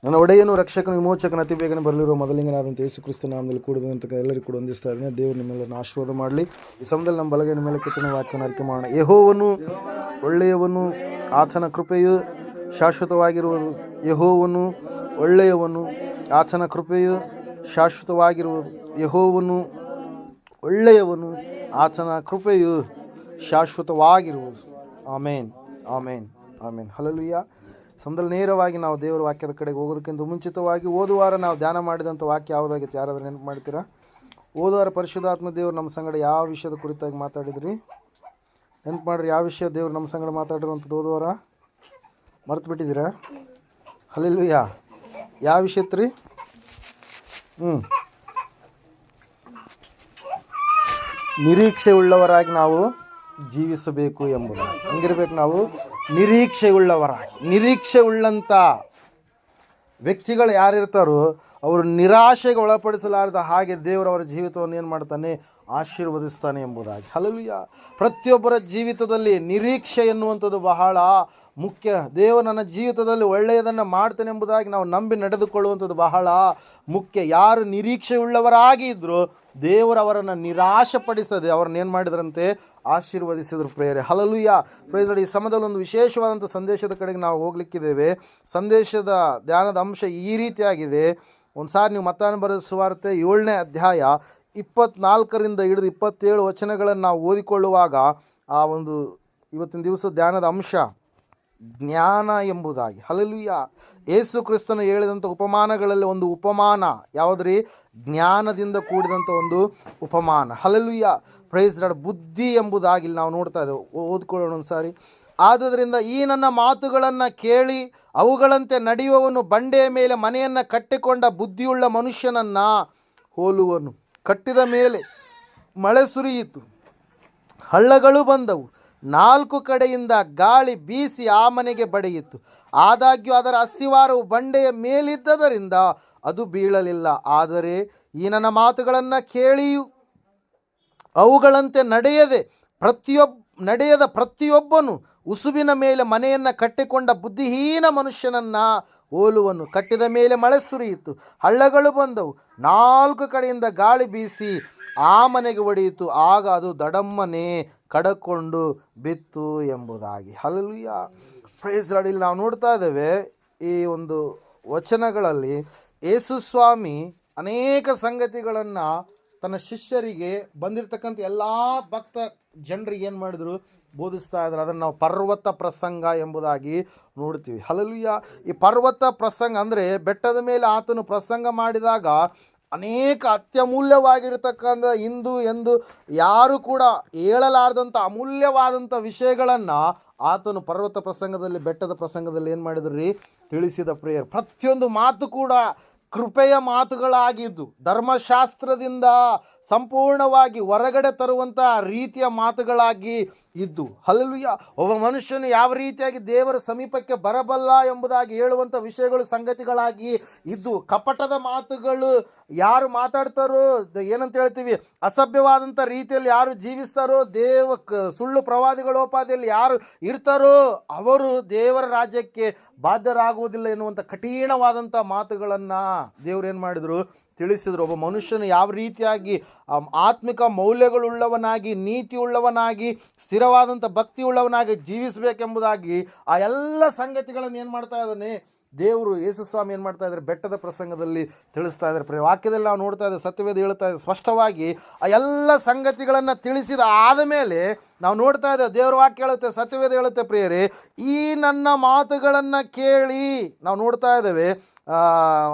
ನನ್ನ ಒಡೆಯನು ರಕ್ಷಕನು ವಿಮೋಚಕನ ಅತಿ ಬೇಗನೆ ಬರಲಿರುವ ಮೊದಲಿಂಗನಾದಂಥ ಯೇಸು ಕ್ರಿಸ್ತ ನಾಮದಲ್ಲಿ ಕೂಡುವಂತ ಎಲ್ಲರಿಗೂ ಕೂಡ ಹೊಂದಿಸ್ತಾ ಇದ್ದೇನೆ. ದೇವರು ನಿಮ್ಮೆಲ್ಲರನ್ನು ಆಶೀರ್ವಾದ ಮಾಡಲಿ. ಈ ಸಮಯದಲ್ಲಿ ನಮ್ಮ ಬಲಗೈನ ಮೇಲೆ ಕೆತ್ತನೆ ವಾಕ್ಯನ ಅರಿಕೆ ಮಾಡೋಣ. ಯೆಹೋವನು ಒಳ್ಳೆಯವನು, ಆತನ ಕೃಪೆಯು ಶಾಶ್ವತವಾಗಿರುವುದು. ಯೆಹೋವನು ಒಳ್ಳೆಯವನು, ಆತನ ಕೃಪೆಯು ಶಾಶ್ವತವಾಗಿರುವುದು. ಯೆಹೋವನು ಒಳ್ಳೆಯವನು, ಆತನ ಕೃಪೆಯು ಶಾಶ್ವತವಾಗಿರುವುದು. ಆಮೇನ್, ಆಮೇನ್, ಆಮೇನ್. ಹಲ್ಲೆಲೂಯಾ. ಸಮಯದಲ್ಲಿ ನೇರವಾಗಿ ನಾವು ದೇವರ ವಾಕ್ಯದ ಕಡೆಗೆ ಹೋಗೋದಕ್ಕಿಂತ ಮುಂಚಿತವಾಗಿ ಓದುವಾರ ನಾವು ಧ್ಯಾನ ಮಾಡಿದಂಥ ವಾಕ್ಯ ಯಾವುದಾಗಿತ್ತು? ಯಾರಾದರೂ ನೆನಪು ಮಾಡ್ತೀರಾ? ಓದುವಾರ ಪರಿಶುದ್ಧಾತ್ಮ ದೇವರು ನಮ್ಮ ಸಂಗಡ ಯಾವ ವಿಷಯದ ಕುರಿತಾಗಿ ಮಾತಾಡಿದ್ರಿ? ನೆನಪು ಮಾಡಿರಿ. ಯಾವ ವಿಷಯ ದೇವರು ನಮ್ಮ ಸಂಗಡ ಮಾತಾಡಿರುವಂಥದ್ದು ಓದುವಾರ? ಮರ್ತು ಬಿಟ್ಟಿದ್ದೀರಾ? ಹಲ್ಲೆಲೂಯಾ. ಯಾವ ವಿಷಯ ಇತ್ತು ರೀ? ನಿರೀಕ್ಷೆ ಉಳ್ಳವರಾಗಿ ನಾವು ಜೀವಿಸಬೇಕು ಎಂಬುದು. ಹಂಗಿರ್ಬೇಕು ನಾವು ನಿರೀಕ್ಷೆ ಉಳ್ಳವರಾಗಿ. ನಿರೀಕ್ಷೆ ಉಳ್ಳಂಥ ವ್ಯಕ್ತಿಗಳು ಯಾರಿರ್ತಾರೋ ಅವರು ನಿರಾಶೆಗೆ ಒಳಪಡಿಸಲಾರದ ಹಾಗೆ ದೇವರು ಅವರ ಜೀವಿತವನ್ನು ಏನು ಮಾಡ್ತಾನೆ? ಆಶೀರ್ವದಿಸ್ತಾನೆ ಎಂಬುದಾಗಿ. ಹಲ್ಲೆಲೂಯಾ. ಪ್ರತಿಯೊಬ್ಬರ ಜೀವಿತದಲ್ಲಿ ನಿರೀಕ್ಷೆ ಎನ್ನುವಂಥದ್ದು ಬಹಳ ಮುಖ್ಯ. ದೇವರು ನನ್ನ ಜೀವಿತದಲ್ಲಿ ಒಳ್ಳೆಯದನ್ನು ಮಾಡ್ತಾನೆ ಎಂಬುದಾಗಿ ನಾವು ನಂಬಿ ನಡೆದುಕೊಳ್ಳುವಂಥದ್ದು ಬಹಳ ಮುಖ್ಯ. ಯಾರು ನಿರೀಕ್ಷೆ ಉಳ್ಳವರಾಗಿ ಇದ್ದರೂ ದೇವರು ಅವರನ್ನು ನಿರಾಶಪಡಿಸದೆ ಅವ್ರನ್ನೇನು ಮಾಡಿದ್ರಂತೆ? ಆಶೀರ್ವದಿಸಿದ್ರು. ಪ್ರೇರೆ. ಹಲ್ಲೆಲೂಯಾ. Praise Lord. ಈ ಸಮಯದಲ್ಲಿ ಒಂದು ವಿಶೇಷವಾದಂಥ ಸಂದೇಶದ ಕಡೆಗೆ ನಾವು ಹೋಗ್ಲಿಕ್ಕಿದ್ದೇವೆ. ಸಂದೇಶದ ಧ್ಯಾನದ ಅಂಶ ಈ ರೀತಿಯಾಗಿದೆ. ಒಂದು ಸಾರಿ ನೀವು ಮತ್ತಾಯನ ಬರೆದ ಸುವಾರ್ತೆ 7ನೇ ಅಧ್ಯಾಯ 24ರಿಂದ ಹಿಡಿದು 27 ವಚನಗಳನ್ನು ನಾವು ಓದಿಕೊಳ್ಳುವಾಗ ಆ ಒಂದು ಇವತ್ತಿನ ದಿವಸ ಧ್ಯಾನದ ಅಂಶ ಜ್ಞಾನ ಎಂಬುದಾಗಿ. ಹಲ್ಲೆಲೂಯಾ. ಯೇಸು ಕ್ರಿಸ್ತನು ಹೇಳಿದಂಥ ಉಪಮಾನಗಳಲ್ಲಿ ಒಂದು ಉಪಮಾನ ಯಾವುದ್ರಿ? ಜ್ಞಾನದಿಂದ ಕೂಡಿದಂಥ ಒಂದು ಉಪಮಾನ. ಹಲ್ಲೆಲೂಯಾ. Praise lord. ಬುದ್ಧಿ ಎಂಬುದಾಗಿ ನಾವು ನೋಡ್ತಾ ಇದ್ದೇವೆ. ಓದ್ಕೊಳ್ಳೋಣ ಒಂದು ಸಾರಿ. ಆದುದರಿಂದ ಈ ನನ್ನ ಮಾತುಗಳನ್ನು ಕೇಳಿ ಅವುಗಳಂತೆ ನಡೆಯುವವನು ಬಂಡೆಯ ಮೇಲೆ ಮನೆಯನ್ನು ಕಟ್ಟಿಕೊಂಡ ಬುದ್ಧಿಯುಳ್ಳ ಮನುಷ್ಯನನ್ನು ಹೋಲುವನು. ಕಟ್ಟಿದ ಮೇಲೆ ಮಳೆ ಸುರಿಯಿತು, ಹಳ್ಳಗಳು ಬಂದವು, 4 ಕಡೆಯಿಂದ ಗಾಳಿ ಬೀಸಿ ಆ ಮನೆಗೆ ಬಡಿಯಿತು. ಆದಾಗ್ಯೂ ಅದರ ಅಸ್ತಿವಾರವು ಬಂಡೆಯ ಮೇಲಿದ್ದರಿಂದ ಅದು ಬೀಳಲಿಲ್ಲ. ಆದರೆ ಈ ನನ್ನ ಮಾತುಗಳನ್ನು ಕೇಳಿಯೂ ಅವುಗಳಂತೆ ನಡೆಯದ ಪ್ರತಿಯೊಬ್ಬನು ಉಸುಬಿನ ಮೇಲೆ ಮನೆಯನ್ನು ಕಟ್ಟಿಕೊಂಡ ಬುದ್ಧಿಹೀನ ಮನುಷ್ಯನನ್ನು ಹೋಲುವನು. ಕಟ್ಟಿದ ಮೇಲೆ ಮಳೆ ಸುರಿಯಿತು, ಹಳ್ಳಗಳು ಬಂದವು, 4 ಕಡೆಯಿಂದ ಗಾಳಿ ಬೀಸಿ ಆ ಮನೆಗೆ ಹೊಡೆಯಿತು. ಆಗ ಅದು ದಡಮ್ಮನೆ ಕಡಕೊಂಡು ಬಿತ್ತು ಎಂಬುದಾಗಿ. ಹಲ್ಲೆಲೂಯಾ. Praise Lord. ಇಲ್ಲಿ ನಾವು ನೋಡ್ತಾ ಇದ್ದೇವೆ ಈ ಒಂದು ವಚನಗಳಲ್ಲಿ ಯೇಸು ಸ್ವಾಮಿ ಅನೇಕ ಸಂಗತಿಗಳನ್ನು ತನ್ನ ಶಿಷ್ಯರಿಗೆ ಬಂದಿರತಕ್ಕಂಥ ಎಲ್ಲ ಭಕ್ತ ಜನರಿಗೆ ಏನು ಮಾಡಿದ್ರು? ಬೋಧಿಸ್ತಾ ಇದ್ದಾರೆ. ಅದನ್ನು ನಾವು ಪರ್ವತ ಪ್ರಸಂಗ ಎಂಬುದಾಗಿ ನೋಡ್ತೀವಿ. ಹಲ್ಲೆಲೂಯಾ. ಈ ಪರ್ವತ ಪ್ರಸಂಗ ಅಂದರೆ ಬೆಟ್ಟದ ಮೇಲೆ ಆತನು ಪ್ರಸಂಗ ಮಾಡಿದಾಗ ಅನೇಕ ಅತ್ಯಮೂಲ್ಯವಾಗಿರ್ತಕ್ಕಂಥ ಎಂದು ಯಾರು ಕೂಡ ಹೇಳಲಾರದಂಥ ಅಮೂಲ್ಯವಾದಂಥ ವಿಷಯಗಳನ್ನು ಆತನು ಪರ್ವತ ಪ್ರಸಂಗದಲ್ಲಿ, ಬೆಟ್ಟದ ಪ್ರಸಂಗದಲ್ಲಿ ಏನು ಮಾಡಿದ್ರಿ? ತಿಳಿಸಿದ ಪ್ರೇಯರ್. ಪ್ರತಿಯೊಂದು ಮಾತು ಕೂಡ ಕೃಪೆಯ ಮಾತುಗಳಾಗಿದ್ದು ಧರ್ಮಶಾಸ್ತ್ರದಿಂದ ಸಂಪೂರ್ಣವಾಗಿ ಹೊರಗಡೆ ತರುವಂಥ ರೀತಿಯ ಮಾತುಗಳಾಗಿ ಇದ್ದು. ಹಲ್ಲೆಲೂಯಾ. ಒಬ್ಬ ಮನುಷ್ಯನು ಯಾವ ರೀತಿಯಾಗಿ ದೇವರ ಸಮೀಪಕ್ಕೆ ಬರಬಲ್ಲ ಎಂಬುದಾಗಿ ಹೇಳುವಂಥ ವಿಷಯಗಳು, ಸಂಗತಿಗಳಾಗಿ ಇದ್ದು. ಕಪಟದ ಮಾತುಗಳು ಯಾರು ಮಾತಾಡ್ತಾರೋ, ಏನಂತ ಹೇಳ್ತೀವಿ, ಅಸಭ್ಯವಾದಂಥ ರೀತಿಯಲ್ಲಿ ಯಾರು ಜೀವಿಸ್ತಾರೋ, ಸುಳ್ಳು ಪ್ರವಾದಿಗಳೋಪಾದಿಯಲ್ಲಿ ಯಾರು ಇರ್ತಾರೋ ಅವರು ದೇವರ ರಾಜ್ಯಕ್ಕೆ ಬಾಧ್ಯರಾಗುವುದಿಲ್ಲ ಎನ್ನುವಂಥ ಕಠಿಣವಾದಂಥ ಮಾತುಗಳನ್ನು ದೇವರು ಏನು ಮಾಡಿದರು? ತಿಳಿಸಿದರು. ಒಬ್ಬ ಮನುಷ್ಯನು ಯಾವ ರೀತಿಯಾಗಿ ಆತ್ಮಿಕ ಮೌಲ್ಯಗಳುಳ್ಳವನಾಗಿ, ನೀತಿಯುಳ್ಳವನಾಗಿ, ಸ್ಥಿರವಾದಂಥ ಭಕ್ತಿಯುಳ್ಳವನಾಗಿ ಜೀವಿಸಬೇಕೆಂಬುದಾಗಿ ಆ ಎಲ್ಲ ಸಂಗತಿಗಳನ್ನು ಏನು ಮಾಡ್ತಾ ಇದ್ದಾನೆ? ದೇವರು ಯೇಸು ಸ್ವಾಮಿ ಏನು ಮಾಡ್ತಾ ಇದ್ದಾರೆ? ಬೆಟ್ಟದ ಪ್ರಸಂಗದಲ್ಲಿ ತಿಳಿಸ್ತಾ ಇದ್ದಾರೆ. ವಾಕ್ಯದಲ್ಲಿ ನಾವು ನೋಡ್ತಾ ಇದ್ದೇವೆ, ಸತ್ಯವೇದ ಹೇಳ್ತಾ ಇದೆ ಸ್ಪಷ್ಟವಾಗಿ. ಆ ಎಲ್ಲ ಸಂಗತಿಗಳನ್ನು ತಿಳಿಸಿದ ಆದಮೇಲೆ ನಾವು ನೋಡ್ತಾ ಇದ್ದೇವೆ, ದೇವರ ವಾಕ್ಯ ಹೇಳುತ್ತೆ, ಸತ್ಯವೇದ ಹೇಳುತ್ತೆ ಪ್ರಿಯರೇ, ಈ ನನ್ನ ಮಾತುಗಳನ್ನು ಕೇಳಿ. ನಾವು ನೋಡ್ತಾ ಇದ್ದೇವೆ,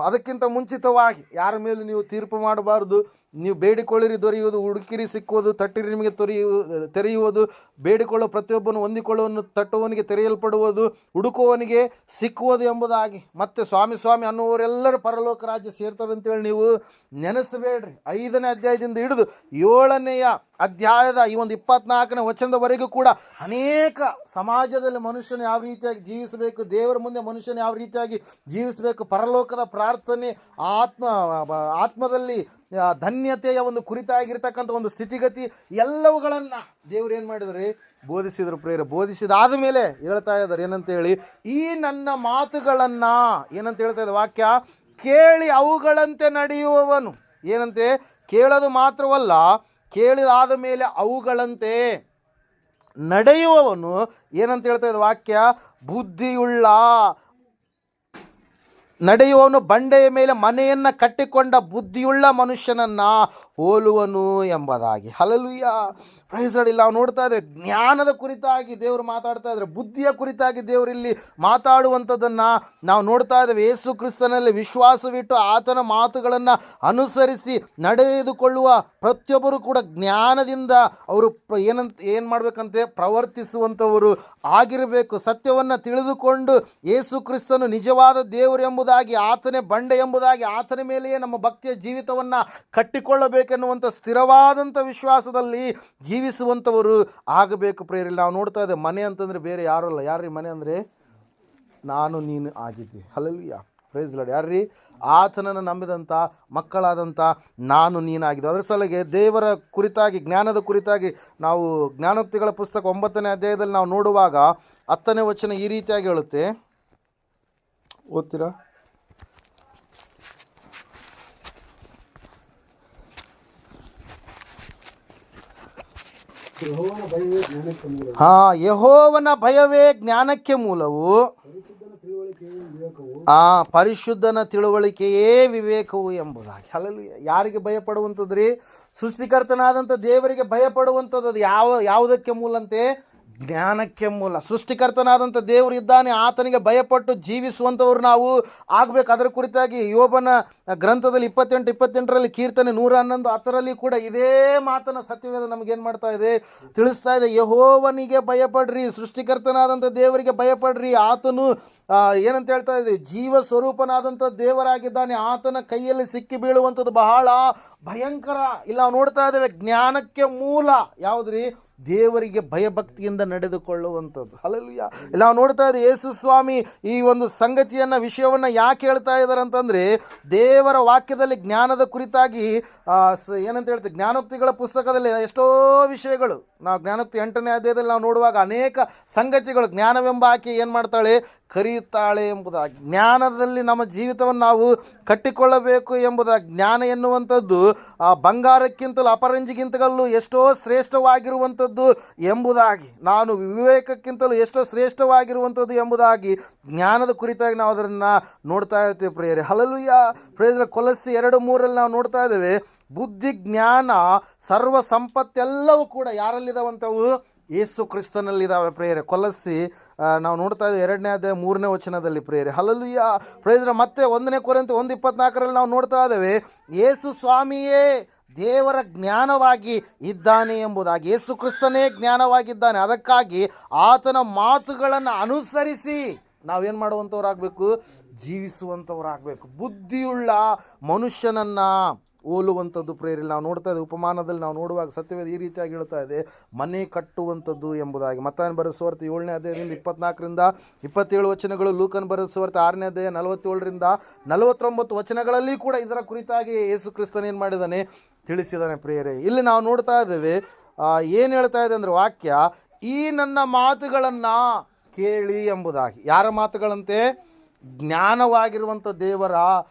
ಅದಕ್ಕಿಂತ ಮುಂಚಿತವಾಗಿ ಯಾರ ಮೇಲೆ ನೀವು ತೀರ್ಪು ಮಾಡಬಾರ್ದು. ನೀವು ಬೇಡಿಕೊಳ್ಳಿರಿ ದೊರೆಯುವುದು, ಹುಡುಕಿರಿ ಸಿಕ್ಕುವುದು, ತಟ್ಟಿರಿ ನಿಮಗೆ ತೆರೆಯುವುದು. ಬೇಡಿಕೊಳ್ಳೋ ಪ್ರತಿಯೊಬ್ಬನು ಹೊಂದಿಕೊಳ್ಳುವನು, ತಟ್ಟುವವನಿಗೆ ತೆರೆಯಲ್ಪಡುವುದು, ಹುಡುಕುವವನಿಗೆ ಸಿಕ್ಕುವುದು ಎಂಬುದಾಗಿ. ಮತ್ತು ಸ್ವಾಮಿ ಸ್ವಾಮಿ ಅನ್ನುವರೆಲ್ಲರೂ ಪರಲೋಕ ರಾಜ್ಯ ಸೇರ್ತಾರೆ ಅಂತೇಳಿ ನೀವು ನೆನೆಸಬೇಡ್ರಿ. 5ನೇ ಅಧ್ಯಾಯದಿಂದ ಹಿಡಿದು 7ನೇ ಅಧ್ಯಾಯದ ಈ ಒಂದು 24ನೇ ವಚನದವರೆಗೂ ಕೂಡ ಅನೇಕ ಸಮಾಜದಲ್ಲಿ ಮನುಷ್ಯನು ಯಾವ ರೀತಿಯಾಗಿ ಜೀವಿಸಬೇಕು, ದೇವರ ಮುಂದೆ ಮನುಷ್ಯನು ಯಾವ ರೀತಿಯಾಗಿ ಜೀವಿಸಬೇಕು, ಪರಲೋಕದ ಪ್ರಾರ್ಥನೆ, ಆತ್ಮದಲ್ಲಿ ಧನ್ಯತೆಯ ಒಂದು ಕುರಿತಾಗಿರ್ತಕ್ಕಂಥ ಒಂದು ಸ್ಥಿತಿಗತಿ ಎಲ್ಲವುಗಳನ್ನು ದೇವರು ಏನು ಮಾಡಿದರೆ ಬೋಧಿಸಿದ್ರು ಪ್ರೇರೆ. ಬೋಧಿಸಿದಾದ ಮೇಲೆ ಹೇಳ್ತಾ ಇದ್ದಾರೆ ಏನಂತ ಹೇಳಿ, ಈ ನನ್ನ ಮಾತುಗಳನ್ನು ಏನಂತ ಹೇಳ್ತಾ ಇದೆ ವಾಕ್ಯ, ಕೇಳಿ ಅವುಗಳಂತೆ ನಡೆಯುವವನು. ಏನಂತೆ? ಕೇಳೋದು ಮಾತ್ರವಲ್ಲ, ಕೇಳಿದಾದ ಮೇಲೆ ಅವುಗಳಂತೆ ನಡೆಯುವವನು ಏನಂತ ಹೇಳ್ತಾ ಇದೆ ವಾಕ್ಯ, ಬುದ್ಧಿಯುಳ್ಳ ನಡೆಯುವವನು ಬಂಡೆಯ ಮೇಲೆ ಮನೆಯನ್ನು ಕಟ್ಟಿಕೊಂಡ ಬುದ್ಧಿಯುಳ್ಳ ಮನುಷ್ಯನನ್ನು ಹೋಲುವನು ಎಂಬುದಾಗಿ. Hallelujah, praise Lord. ಇಲ್ಲಿ ನಾವು ನೋಡ್ತಾ ಇದ್ದೇವೆ ಜ್ಞಾನದ ಕುರಿತಾಗಿ ದೇವರು ಮಾತಾಡ್ತಾ ಇದ್ದಾರೆ, ಬುದ್ಧಿಯ ಕುರಿತಾಗಿ ದೇವರು ಇಲ್ಲಿ ಮಾತಾಡುವಂಥದ್ದನ್ನು ನಾವು ನೋಡ್ತಾ ಇದ್ದೇವೆ. ಯೇಸು ಕ್ರಿಸ್ತನಲ್ಲಿ ವಿಶ್ವಾಸವಿಟ್ಟು ಆತನ ಮಾತುಗಳನ್ನು ಅನುಸರಿಸಿ ನಡೆದುಕೊಳ್ಳುವ ಪ್ರತಿಯೊಬ್ಬರು ಕೂಡ ಜ್ಞಾನದಿಂದ ಅವರು ಏನು ಮಾಡಬೇಕಂತೆ, ಪ್ರವರ್ತಿಸುವಂಥವರು ಆಗಿರಬೇಕು. ಸತ್ಯವನ್ನು ತಿಳಿದುಕೊಂಡು ಯೇಸು ಕ್ರಿಸ್ತನು ನಿಜವಾದ ದೇವರು ಎಂಬುದಾಗಿ, ಆತನೇ ಬಂಡೆ ಎಂಬುದಾಗಿ, ಆತನ ಮೇಲೆಯೇ ನಮ್ಮ ಭಕ್ತಿಯ ಜೀವಿತವನ್ನು ಕಟ್ಟಿಕೊಳ್ಳಬೇಕೆನ್ನುವಂಥ ಸ್ಥಿರವಾದಂಥ ವಿಶ್ವಾಸದಲ್ಲಿ ಜೀವಿಸುವಂಥವರು ಆಗಬೇಕು ಪ್ರೇರಿಲ್ಲ. ನಾವು ನೋಡ್ತಾ ಇದ್ದೇವೆ ಮನೆ ಅಂತಂದರೆ ಬೇರೆ ಯಾರೂ ಅಲ್ಲ. ಯಾರ್ರೀ ಮನೆ ಅಂದರೆ? ನಾನು ನೀನು ಆಗಿದ್ದೀವಿ. Hallelujah, praise lord. ಯಾರ್ರೀ? ಆತನನ್ನು ನಂಬಿದಂಥ ಮಕ್ಕಳಾದಂಥ ನಾನು ನೀನಾಗಿದೆ. ಅದರ ಸಲುವಾಗಿ ದೇವರ ಕುರಿತಾಗಿ, ಜ್ಞಾನದ ಕುರಿತಾಗಿ ನಾವು ಜ್ಞಾನೋಕ್ತಿಗಳ ಪುಸ್ತಕ 9ನೇ ಅಧ್ಯಾಯದಲ್ಲಿ ನಾವು ನೋಡುವಾಗ 10ನೇ ವಚನ ಈ ರೀತಿಯಾಗಿ ಹೇಳುತ್ತೆ. ಓದ್ತೀರಾ? ಯೆಹೋವನ ಭಯವೇ ಜ್ಞಾನಕ್ಕೆ ಮೂಲವು, ಪರಿಶುದ್ಧನ ತಿಳುವಳಿಕೆಯೇ ವಿವೇಕವು ಎಂಬುದಾಗಿ. ಹಲ್ಲೆಲೂಯಾ. ಯಾರಿಗೆ ಭಯಪಡುವಂಥದ್ರಿ? ಸೃಷ್ಟಿಕರ್ತನಾದಂಥ ದೇವರಿಗೆ ಭಯಪಡುವಂಥದ್ದು ಯಾವುದಕ್ಕೆ ಮೂಲಂತೆ? ಜ್ಞಾನಕ್ಕೆ ಮೂಲ. ಸೃಷ್ಟಿಕರ್ತನಾದಂಥ ದೇವರು ಇದ್ದಾನೆ, ಆತನಿಗೆ ಭಯಪಟ್ಟು ಜೀವಿಸುವಂಥವ್ರು ನಾವು ಆಗಬೇಕು. ಅದರ ಕುರಿತಾಗಿ ಯೋಬನ ಗ್ರಂಥದಲ್ಲಿ 28:28ರಲ್ಲಿ, ಕೀರ್ತನೆ 111:10ರಲ್ಲಿ ಕೂಡ ಇದೇ ಮಾತನ ಸತ್ಯವೇದ ನಮಗೇನು ಮಾಡ್ತಾ ಇದೆ? ತಿಳಿಸ್ತಾ ಇದೆ. ಯೆಹೋವನಿಗೆ ಭಯಪಡ್ರಿ, ಸೃಷ್ಟಿಕರ್ತನಾದಂಥ ದೇವರಿಗೆ ಭಯಪಡ್ರಿ. ಆತನು ಏನಂತ ಹೇಳ್ತಾ ಇದ್ದೀವಿ? ಜೀವ ಸ್ವರೂಪನಾದಂಥ ದೇವರಾಗಿದ್ದಾನೆ. ಆತನ ಕೈಯಲ್ಲಿ ಸಿಕ್ಕಿ ಬೀಳುವಂಥದ್ದು ಬಹಳ ಭಯಂಕರ. ಇಲ್ಲ ನಾವು ನೋಡ್ತಾ ಇದ್ದೇವೆ ಜ್ಞಾನಕ್ಕೆ ಮೂಲ ಯಾವುದ್ರಿ? ದೇವರಿಗೆ ಭಯಭಕ್ತಿಯಿಂದ ನಡೆದುಕೊಳ್ಳುವಂಥದ್ದು. ಹಲ್ಲೆಲೂಯಾ. ಇಲ್ಲಿ ನಾವು ನೋಡ್ತಾ ಇದ್ದೀವಿ ಯೇಸು ಸ್ವಾಮಿ ಈ ಒಂದು ಸಂಗತಿಯನ್ನು, ವಿಷಯವನ್ನು ಯಾಕೆ ಹೇಳ್ತಾ ಇದ್ದಾರೆ ಅಂತಂದರೆ, ದೇವರ ವಾಕ್ಯದಲ್ಲಿ ಜ್ಞಾನದ ಕುರಿತಾಗಿ ಏನಂತ ಹೇಳ್ತೀವಿ, ಜ್ಞಾನೋಕ್ತಿಗಳ ಪುಸ್ತಕದಲ್ಲಿ ಎಷ್ಟೋ ವಿಷಯಗಳು ನಾವು ಜ್ಞಾನೋಕ್ತಿ 8ನೇ ಅಧ್ಯಾಯದಲ್ಲಿ ನಾವು ನೋಡುವಾಗ ಅನೇಕ ಸಂಗತಿಗಳು ಜ್ಞಾನವೆಂಬ ಆಕೆ ಏನು ಮಾಡ್ತಾಳೆ? ಕರೆಯುತ್ತಾಳೆ ಎಂಬುದಾಗಿ. ಜ್ಞಾನದಲ್ಲಿ ನಮ್ಮ ಜೀವಿತವನ್ನು ನಾವು ಕಟ್ಟಿಕೊಳ್ಳಬೇಕು ಎಂಬುದಾಗಿ. ಜ್ಞಾನ ಎನ್ನುವಂಥದ್ದು ಬಂಗಾರಕ್ಕಿಂತಲೂ ಅಪರಂಜಿಗಿಂತಲೂ ಎಷ್ಟೋ ಶ್ರೇಷ್ಠವಾಗಿರುವಂಥದ್ದು ಎಂಬುದಾಗಿ, ನಾನು ವಿವೇಕಕ್ಕಿಂತಲೂ ಎಷ್ಟೋ ಶ್ರೇಷ್ಠವಾಗಿರುವಂಥದ್ದು ಎಂಬುದಾಗಿ ಜ್ಞಾನದ ಕುರಿತಾಗಿ ನಾವು ಅದನ್ನು ನೋಡ್ತಾ ಇರ್ತೀವಿ ಪ್ರಿಯರೇ. Hallelujah, praise lord. ಕೊಲಸ್ಸಿ 2:3ರಲ್ಲಿ ನಾವು ನೋಡ್ತಾ ಇದ್ದೇವೆ, ಬುದ್ಧಿ ಜ್ಞಾನ ಸರ್ವ ಸಂಪತ್ತೆಲ್ಲವೂ ಕೂಡ ಯಾರಲ್ಲಿದ್ದಾವಂಥವು? ಯೇಸು ಕ್ರಿಸ್ತನಲ್ಲಿದ್ದಾವೆ ಪ್ರಿಯರೇ. ಕೊಲಸ್ಸಿ ನಾವು ನೋಡ್ತಾ ಇದ್ದೀವಿ 2ನೇ ಅಧ್ಯಾಯ 3ನೇ ವಚನದಲ್ಲಿ ಪ್ರಿಯರೇ. Hallelujah, praise Lord. ಮತ್ತೆ 1ನೇ ಕೊರಿಂಥಿ 1:24ರಲ್ಲಿ ನಾವು ನೋಡ್ತಾ ಇದ್ದೇವೆ, ಯೇಸು ಸ್ವಾಮಿಯೇ ದೇವರ ಜ್ಞಾನವಾಗಿ ಇದ್ದಾನೆ ಎಂಬುದಾಗಿ. ಯೇಸು ಕ್ರಿಸ್ತನೇ ಜ್ಞಾನವಾಗಿದ್ದಾನೆ. ಅದಕ್ಕಾಗಿ ಆತನ ಮಾತುಗಳನ್ನು ಅನುಸರಿಸಿ ನಾವೇನು ಮಾಡುವಂಥವ್ರಾಗಬೇಕು? ಜೀವಿಸುವಂಥವ್ರಾಗಬೇಕು. ಬುದ್ಧಿಯುಳ್ಳ ಮನುಷ್ಯನನ್ನು ಹೋಲುವಂಥದ್ದು ಪ್ರೇರಿಲ್ಲ. ನಾವು ನೋಡ್ತಾ ಇದ್ದೀವಿ ಉಪಮಾನದಲ್ಲಿ ನಾವು ನೋಡುವಾಗ ಸತ್ಯವೇದ ಈ ರೀತಿಯಾಗಿ ಹೇಳ್ತಾ ಇದೆ, ಮನೆ ಕಟ್ಟುವಂಥದ್ದು ಎಂಬುದಾಗಿ. ಮತ್ತಾಯನ ಬರೆದ ಸುವಾರ್ತೆ 7ನೇ ಅಧ್ಯಾಯದಿಂದ 24-27 ವಚನಗಳು, ಲೂಕನ ಬರೆದ ಸುವಾರ್ತೆ 6ನೇ ಅಧ್ಯಾಯ 47-49 ವಚನಗಳಲ್ಲಿ ಕೂಡ ಇದರ ಕುರಿತಾಗಿ ಯೇಸು ಕ್ರಿಸ್ತನ ಏನು ಮಾಡಿದ್ದಾನೆ? ತಿಳಿಸಿದ್ದಾನೆ ಪ್ರಿಯರೇ. ಇಲ್ಲಿ ನಾವು ನೋಡ್ತಾ ಇದ್ದೇವೆ ಏನು ಹೇಳ್ತಾ ಇದೆ ಅಂದರೆ ವಾಕ್ಯ, ಈ ನನ್ನ ಮಾತುಗಳನ್ನು ಕೇಳಿ ಎಂಬುದಾಗಿ. ಯಾರ ಮಾತುಗಳಂತೆ? ಜ್ಞಾನವಾಗಿರುವಂಥ ದೇವರ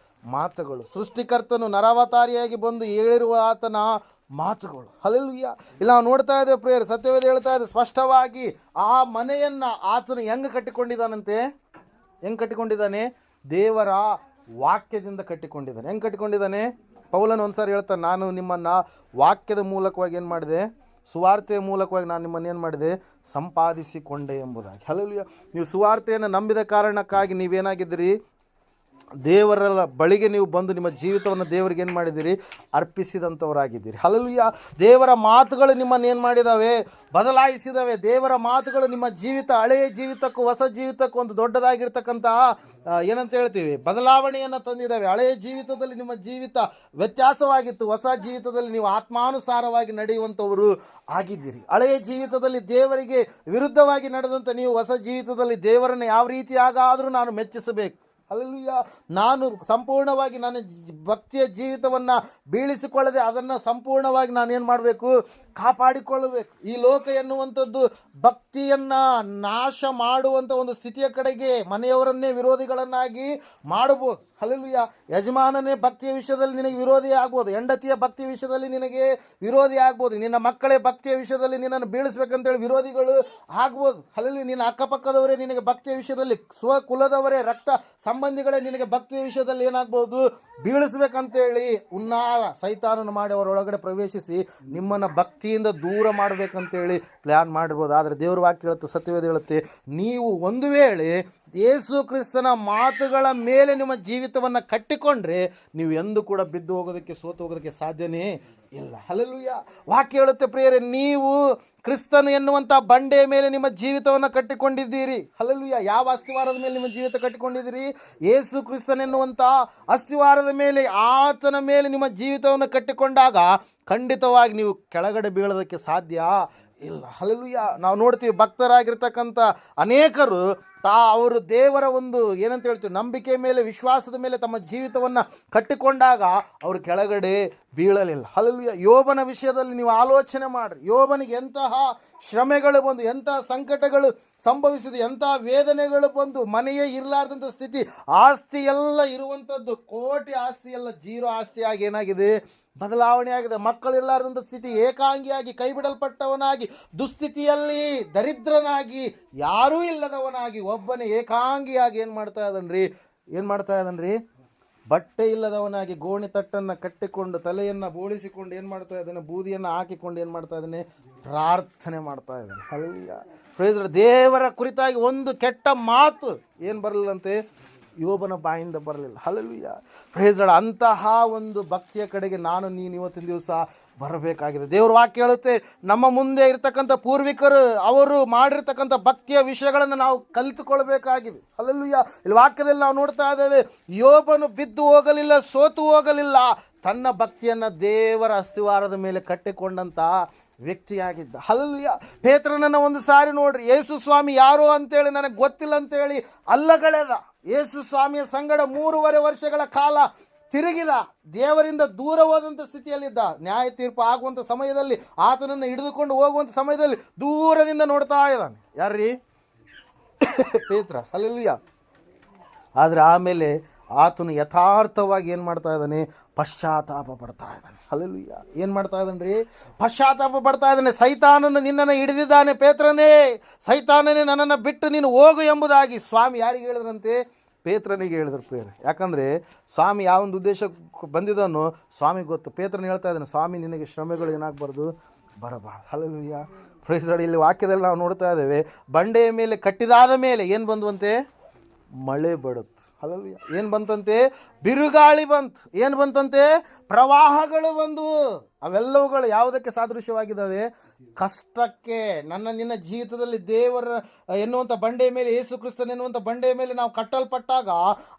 ಮಾತುಗಳು. ಸೃಷ್ಟಿಕರ್ತನು ನರಾವತಾರಿಯಾಗಿ ಬಂದು ಹೇಳಿರುವ ಆತನ ಮಾತುಗಳು. ಹಲ್ಲೆಲೂಯಾ. ಇಲ್ಲ ನಾವು ನೋಡ್ತಾ ಇದ್ದೇವೆ ಪ್ರಿಯರೇ, ಸತ್ಯವೇದ ಹೇಳ್ತಾ ಇದೆ ಸ್ಪಷ್ಟವಾಗಿ, ಆ ಮನೆಯನ್ನು ಆತನು ಹೆಂಗೆ ಕಟ್ಟಿಕೊಂಡಿದ್ದಾನಂತೆ? ಹೆಂಗೆ ಕಟ್ಟಿಕೊಂಡಿದ್ದಾನೆ? ದೇವರ ವಾಕ್ಯದಿಂದ ಕಟ್ಟಿಕೊಂಡಿದ್ದಾನೆ. ಹೆಂಗೆ ಕಟ್ಟಿಕೊಂಡಿದ್ದಾನೆ? ಪೌಲನು ಒಂದು ಸಾರಿ ಹೇಳ್ತಾನೆ, ನಾನು ನಿಮ್ಮನ್ನು ವಾಕ್ಯದ ಮೂಲಕವಾಗಿ ಏನು ಮಾಡಿದೆ? ಸುವಾರ್ತೆಯ ಮೂಲಕವಾಗಿ ನಾನು ನಿಮ್ಮನ್ನು ಏನು ಮಾಡಿದೆ? ಸಂಪಾದಿಸಿಕೊಂಡೆ ಎಂಬುದಾಗಿ. ಹಲ್ಲೆಲೂಯಾ. ನೀವು ಸುವಾರ್ತೆಯನ್ನು ನಂಬಿದ ಕಾರಣಕ್ಕಾಗಿ ನೀವೇನಾಗಿದ್ದೀರಿ? ದೇವರ ಬಳಿಗೆ ನೀವು ಬಂದು ನಿಮ್ಮ ಜೀವಿತವನ್ನು ದೇವರಿಗೆ ಏನು ಮಾಡಿದ್ದೀರಿ? ಅರ್ಪಿಸಿದಂಥವರಾಗಿದ್ದೀರಿ. ಹಲ್ಲೆಲೂಯಾ. ದೇವರ ಮಾತುಗಳು ನಿಮ್ಮನ್ನು ಏನು ಮಾಡಿದ್ದಾವೆ? ಬದಲಾಯಿಸಿದ್ದಾವೆ. ದೇವರ ಮಾತುಗಳು ನಿಮ್ಮ ಜೀವಿತ, ಹಳೆಯ ಜೀವಿತಕ್ಕೂ ಹೊಸ ಜೀವಿತಕ್ಕೂ ಒಂದು ದೊಡ್ಡದಾಗಿರ್ತಕ್ಕಂಥ ಏನಂತ ಹೇಳ್ತೀವಿ, ಬದಲಾವಣೆಯನ್ನು ತಂದಿದ್ದಾವೆ. ಹಳೆಯ ಜೀವಿತದಲ್ಲಿ ನಿಮ್ಮ ಜೀವಿತ ವ್ಯತ್ಯಾಸವಾಗಿತ್ತು, ಹೊಸ ಜೀವಿತದಲ್ಲಿ ನೀವು ಆತ್ಮಾನುಸಾರವಾಗಿ ನಡೆಯುವಂಥವರು ಆಗಿದ್ದೀರಿ. ಹಳೆಯ ಜೀವಿತದಲ್ಲಿ ದೇವರಿಗೆ ವಿರುದ್ಧವಾಗಿ ನಡೆದಂಥ ನೀವು ಹೊಸ ಜೀವಿತದಲ್ಲಿ ದೇವರನ್ನು ಯಾವ ರೀತಿಯಾಗಾದರೂ ನಾನು ಮೆಚ್ಚಿಸಬೇಕು, ಹಲ್ಲೆಲೂಯಾ. ನಾನು ಸಂಪೂರ್ಣವಾಗಿ ನನ್ನ ಭಕ್ತಿಯ ಜೀವಿತವನ್ನು ಬೀಳಿಸಿಕೊಳ್ಳದೆ ಅದನ್ನು ಸಂಪೂರ್ಣವಾಗಿ ನಾನೇನು ಮಾಡಬೇಕು, ಕಾಪಾಡಿಕೊಳ್ಳಬೇಕು. ಈ ಲೋಕ ಎನ್ನುವಂಥದ್ದು ಭಕ್ತಿಯನ್ನು ನಾಶ ಮಾಡುವಂಥ ಒಂದು ಸ್ಥಿತಿಯ ಕಡೆಗೆ ಮನೆಯವರನ್ನೇ ವಿರೋಧಿಗಳನ್ನಾಗಿ ಮಾಡಬಹುದು. ಹಲ್ಲೆಲೂಯಾ. ಯಜಮಾನನೇ ಭಕ್ತಿಯ ವಿಷಯದಲ್ಲಿ ನಿನಗೆ ವಿರೋಧಿ ಆಗ್ಬೋದು, ಹೆಂಡತಿಯ ಭಕ್ತಿಯ ವಿಷಯದಲ್ಲಿ ನಿನಗೆ ವಿರೋಧಿ ಆಗ್ಬೋದು, ನಿನ್ನ ಮಕ್ಕಳೇ ಭಕ್ತಿಯ ವಿಷಯದಲ್ಲಿ ನಿನ್ನನ್ನು ಬೀಳಿಸ್ಬೇಕಂತೇಳಿ ವಿರೋಧಿಗಳು ಆಗ್ಬೋದು. ಹಲ್ಲೆಲೂಯಾ. ನಿನ್ನ ಅಕ್ಕಪಕ್ಕದವರೇ ನಿನಗೆ ಭಕ್ತಿಯ ವಿಷಯದಲ್ಲಿ, ಸ್ವಕುಲದವರೇ ರಕ್ತ ಸಂಬಂಧಿಗಳೇ ನಿನಗೆ ಭಕ್ತಿಯ ವಿಷಯದಲ್ಲಿ ಏನಾಗ್ಬೋದು, ಬೀಳಿಸ್ಬೇಕಂತೇಳಿ ಹುನ್ನಾರ ಸೈತಾನನು ಮಾಡಿ ಅವರೊಳಗಡೆ ಪ್ರವೇಶಿಸಿ ನಿಮ್ಮನ್ನು ಭಕ್ತಿಯಿಂದ ದೂರ ಮಾಡಬೇಕಂತೇಳಿ ಪ್ಲ್ಯಾನ್ ಮಾಡಿರ್ಬೋದು. ಆದರೆ ದೇವ್ರ ವಾಕ್ಯ ಹೇಳುತ್ತೆ, ಸತ್ಯವೇದ ಹೇಳುತ್ತೆ, ನೀವು ಒಂದು ವೇಳೆ ಯೇಸು ಕ್ರಿಸ್ತನ ಮಾತುಗಳ ಮೇಲೆ ನಿಮ್ಮ ಜೀವಿತವನ್ನು ಕಟ್ಟಿಕೊಂಡ್ರೆ ನೀವು ಎಂದೂ ಕೂಡ ಬಿದ್ದು ಹೋಗೋದಕ್ಕೆ, ಸೋತು ಹೋಗೋದಕ್ಕೆ ಸಾಧ್ಯನೇ ಇಲ್ಲ. ಹಲ್ಲೆಲೂಯಾ. ವಾಕ್ಯ ಹೇಳುತ್ತೆ ಪ್ರಿಯರೇ, ನೀವು ಕ್ರಿಸ್ತನು ಎನ್ನುವಂಥ ಬಂಡೆಯ ಮೇಲೆ ನಿಮ್ಮ ಜೀವಿತವನ್ನು ಕಟ್ಟಿಕೊಂಡಿದ್ದೀರಿ. ಹಲ್ಲೆಲೂಯಾ. ಯಾವ ಅಸ್ತಿವಾರದ ಮೇಲೆ ನಿಮ್ಮ ಜೀವಿತ ಕಟ್ಟಿಕೊಂಡಿದ್ದೀರಿ? ಯೇಸು ಕ್ರಿಸ್ತನ್ ಎನ್ನುವಂಥ ಅಸ್ತಿವಾರದ ಮೇಲೆ, ಆತನ ಮೇಲೆ ನಿಮ್ಮ ಜೀವಿತವನ್ನು ಕಟ್ಟಿಕೊಂಡಾಗ ಖಂಡಿತವಾಗಿ ನೀವು ಕೆಳಗಡೆ ಬೀಳೋದಕ್ಕೆ ಸಾಧ್ಯ ಇಲ್ಲ. ಹಲ್ಲೆಲೂಯಾ. ನಾವು ನೋಡ್ತೀವಿ ಭಕ್ತರಾಗಿರ್ತಕ್ಕಂಥ ಅನೇಕರು ಅವರು ದೇವರ ಒಂದು ಏನಂತ ಹೇಳ್ತೀವಿ, ನಂಬಿಕೆ ಮೇಲೆ, ವಿಶ್ವಾಸದ ಮೇಲೆ ತಮ್ಮ ಜೀವಿತವನ್ನು ಕಟ್ಟಿಕೊಂಡಾಗ ಅವರು ಕೆಳಗಡೆ ಬೀಳಲಿಲ್ಲ. ಹಲ್ಲೆಲೂಯಾ. ಯೋಬನ ವಿಷಯದಲ್ಲಿ ನೀವು ಆಲೋಚನೆ ಮಾಡಿರಿ. ಯೋಬನಿಗೆ ಎಂತಹ ಶ್ರಮೆಗಳು ಬಂದು, ಎಂತಹ ಸಂಕಟಗಳು ಸಂಭವಿಸಿದ, ಎಂತಹ ವೇದನೆಗಳು ಬಂದು, ಮನೆಯೇ ಇರಲಾರ್ದಂಥ ಸ್ಥಿತಿ, ಆಸ್ತಿ ಎಲ್ಲ ಇರುವಂಥದ್ದು, ಕೋಟಿ ಆಸ್ತಿ ಎಲ್ಲ ಜೀರೋ ಆಸ್ತಿಯಾಗಿ ಏನಾಗಿದೆ, ಬದಲಾವಣೆ ಆಗಿದೆ. ಮಕ್ಕಳಿರಲಾರ್ದಂಥ ಸ್ಥಿತಿ, ಏಕಾಂಗಿಯಾಗಿ ಕೈ ಬಿಡಲ್ಪಟ್ಟವನಾಗಿ, ದುಸ್ಥಿತಿಯಲ್ಲಿ ದರಿದ್ರನಾಗಿ, ಯಾರೂ ಇಲ್ಲದವನಾಗಿ, ಒಬ್ಬನೇ ಏಕಾಂಗಿಯಾಗಿ ಏನು ಮಾಡ್ತಾ ಇದ್ದಾನ್ರಿ, ಬಟ್ಟೆ ಇಲ್ಲದವನಾಗಿ ಗೋಣಿ ತಟ್ಟನ್ನು ಕಟ್ಟಿಕೊಂಡು ತಲೆಯನ್ನು ಬೋಳಿಸಿಕೊಂಡು ಏನು ಮಾಡ್ತಾ ಇದ್ದಾನೆ, ಬೂದಿಯನ್ನು ಹಾಕಿಕೊಂಡು ಏನು ಮಾಡ್ತಾ ಇದ್ದಾನೆ, ಪ್ರಾರ್ಥನೆ ಮಾಡ್ತಾ ಇದ್ದಾನೆ. ಹಲ್ಲೆಲೂಯಾ. Praise the Lord. ದೇವರ ಕುರಿತಾಗಿ ಒಂದು ಕೆಟ್ಟ ಮಾತು ಏನು ಬರಲಿಲ್ಲಂತೆ, ಯೋಬನ ಬಾಯಿಂದ ಬರಲಿಲ್ಲ. ಹಲ್ಲೆಲೂಯಾ. Praise the Lord. ಅಂತಹ ಒಂದು ಭಕ್ತಿಯ ಕಡೆಗೆ ನಾನು ನೀನು ಇವತ್ತಿನ ದಿವಸ ಬರಬೇಕಾಗಿದೆ. ದೇವ್ರ ವಾಕ್ಯ ಹೇಳುತ್ತೆ, ನಮ್ಮ ಮುಂದೆ ಇರ್ತಕ್ಕಂಥ ಪೂರ್ವಿಕರು ಅವರು ಮಾಡಿರ್ತಕ್ಕಂಥ ಭಕ್ತಿಯ ವಿಷಯಗಳನ್ನು ನಾವು ಕಲಿತುಕೊಳ್ಬೇಕಾಗಿದೆ. ಹಲ್ಲೆಲೂಯಾ. ಇಲ್ಲಿ ವಾಕ್ಯದಲ್ಲಿ ನಾವು ನೋಡ್ತಾ ಇದ್ದೇವೆ, ಯೋಬನು ಬಿದ್ದು ಹೋಗಲಿಲ್ಲ, ಸೋತು ಹೋಗಲಿಲ್ಲ, ತನ್ನ ಭಕ್ತಿಯನ್ನು ದೇವರ ಅಸ್ತಿವಾರದ ಮೇಲೆ ಕಟ್ಟಿಕೊಂಡಂಥ ವ್ಯಕ್ತಿಯಾಗಿದ್ದ. ಹಲ್ಲೆಲೂಯಾ. ಪೇತ್ರನನ್ನು ಒಂದು ಸಾರಿ ನೋಡ್ರಿ, ಯೇಸು ಸ್ವಾಮಿ ಯಾರು ಅಂತೇಳಿ ನನಗೆ ಗೊತ್ತಿಲ್ಲ ಅಂತೇಳಿ ಅಲ್ಲಗಳೆದ. ಯೇಸು ಸ್ವಾಮಿಯ ಸಂಗಡ 3.5 ವರ್ಷಗಳ ಕಾಲ ತಿರುಗಿದ, ದೇವರಿಂದ ದೂರ ಹೋದಂಥ ಸ್ಥಿತಿಯಲ್ಲಿದ್ದ. ನ್ಯಾಯ ತೀರ್ಪು ಆಗುವಂಥ ಸಮಯದಲ್ಲಿ, ಆತನನ್ನು ಹಿಡಿದುಕೊಂಡು ಹೋಗುವಂಥ ಸಮಯದಲ್ಲಿ ದೂರದಿಂದ ನೋಡ್ತಾ ಇದ್ದಾನೆ. ಯಾರ್ರೀ? ಪೇತ್ರ. ಹಲ್ಲೆಲೂಯಾ. ಆದರೆ ಆಮೇಲೆ ಆತನು ಯಥಾರ್ಥವಾಗಿ ಏನು ಮಾಡ್ತಾ ಇದ್ದಾನೆ, ಪಶ್ಚಾತ್ತಾಪ ಪಡ್ತಾ ಇದ್ದಾನೆ. ಹಲ್ಲೆಲೂಯಾ. ಏನು ಮಾಡ್ತಾ ಇದ್ದಾನೆ, ಪಶ್ಚಾತ್ತಾಪ ಪಡ್ತಾ ಇದ್ದಾನೆ. ಸೈತಾನನು ನಿನ್ನನ್ನು ಹಿಡಿದಿದ್ದಾನೆ, ಪೇತ್ರನೇ, ಸೈತಾನನೇ ನನ್ನನ್ನು ಬಿಟ್ಟು ನೀನು ಹೋಗು ಎಂಬುದಾಗಿ ಸ್ವಾಮಿ ಯಾರಿಗೆ ಹೇಳಿದ್ರಂತೆ, ಪೇತ್ರನಿಗೆ ಹೇಳಿದ್ರು ಪ್ರಿಯರೇ. ಯಾಕಂದರೆ ಸ್ವಾಮಿ ಯಾವೊಂದು ಉದ್ದೇಶಕ್ಕೆ ಬಂದಿದ್ದನೋ ಸ್ವಾಮಿಗೆ ಗೊತ್ತು. ಪೇತ್ರನ ಹೇಳ್ತಾ ಇದ್ದಾನೆ, ಸ್ವಾಮಿ ನಿನಗೆ ಶ್ರಮೆಗಳು ಏನಾಗಬಾರ್ದು, ಬರಬಾರ್ದು. ಹಲ್ಲೆಲೂಯಾ. Praise the Lord. ಇಲ್ಲಿ ವಾಕ್ಯದಲ್ಲಿ ನಾವು ನೋಡ್ತಾ ಇದ್ದೇವೆ, ಬಂಡೆಯ ಮೇಲೆ ಕಟ್ಟಿದಾದ ಮೇಲೆ ಏನು ಬಂದುವಂತೆ, ಮಳೆ ಬಡುತ್ತು. ಹಲ್ಲೆಲೂಯಾ. ಏನು ಬಂತಂತೆ, ಬಿರುಗಾಳಿ ಬಂತು. ಏನು ಬಂತಂತೆ, ಪ್ರವಾಹಗಳು ಬಂದು. ಅವೆಲ್ಲವುಗಳು ಯಾವುದಕ್ಕೆ ಸಾದೃಶ್ಯವಾಗಿದ್ದಾವೆ, ಕಷ್ಟಕ್ಕೆ. ನಿನ್ನ ಜೀವಿತದಲ್ಲಿ ದೇವರ ಎನ್ನುವಂಥ ಬಂಡೆಯ ಮೇಲೆ, ಯೇಸು ಕ್ರಿಸ್ತನ್ ಎನ್ನುವಂಥ ಬಂಡೆಯ ಮೇಲೆ ನಾವು ಕಟ್ಟಲ್ಪಟ್ಟಾಗ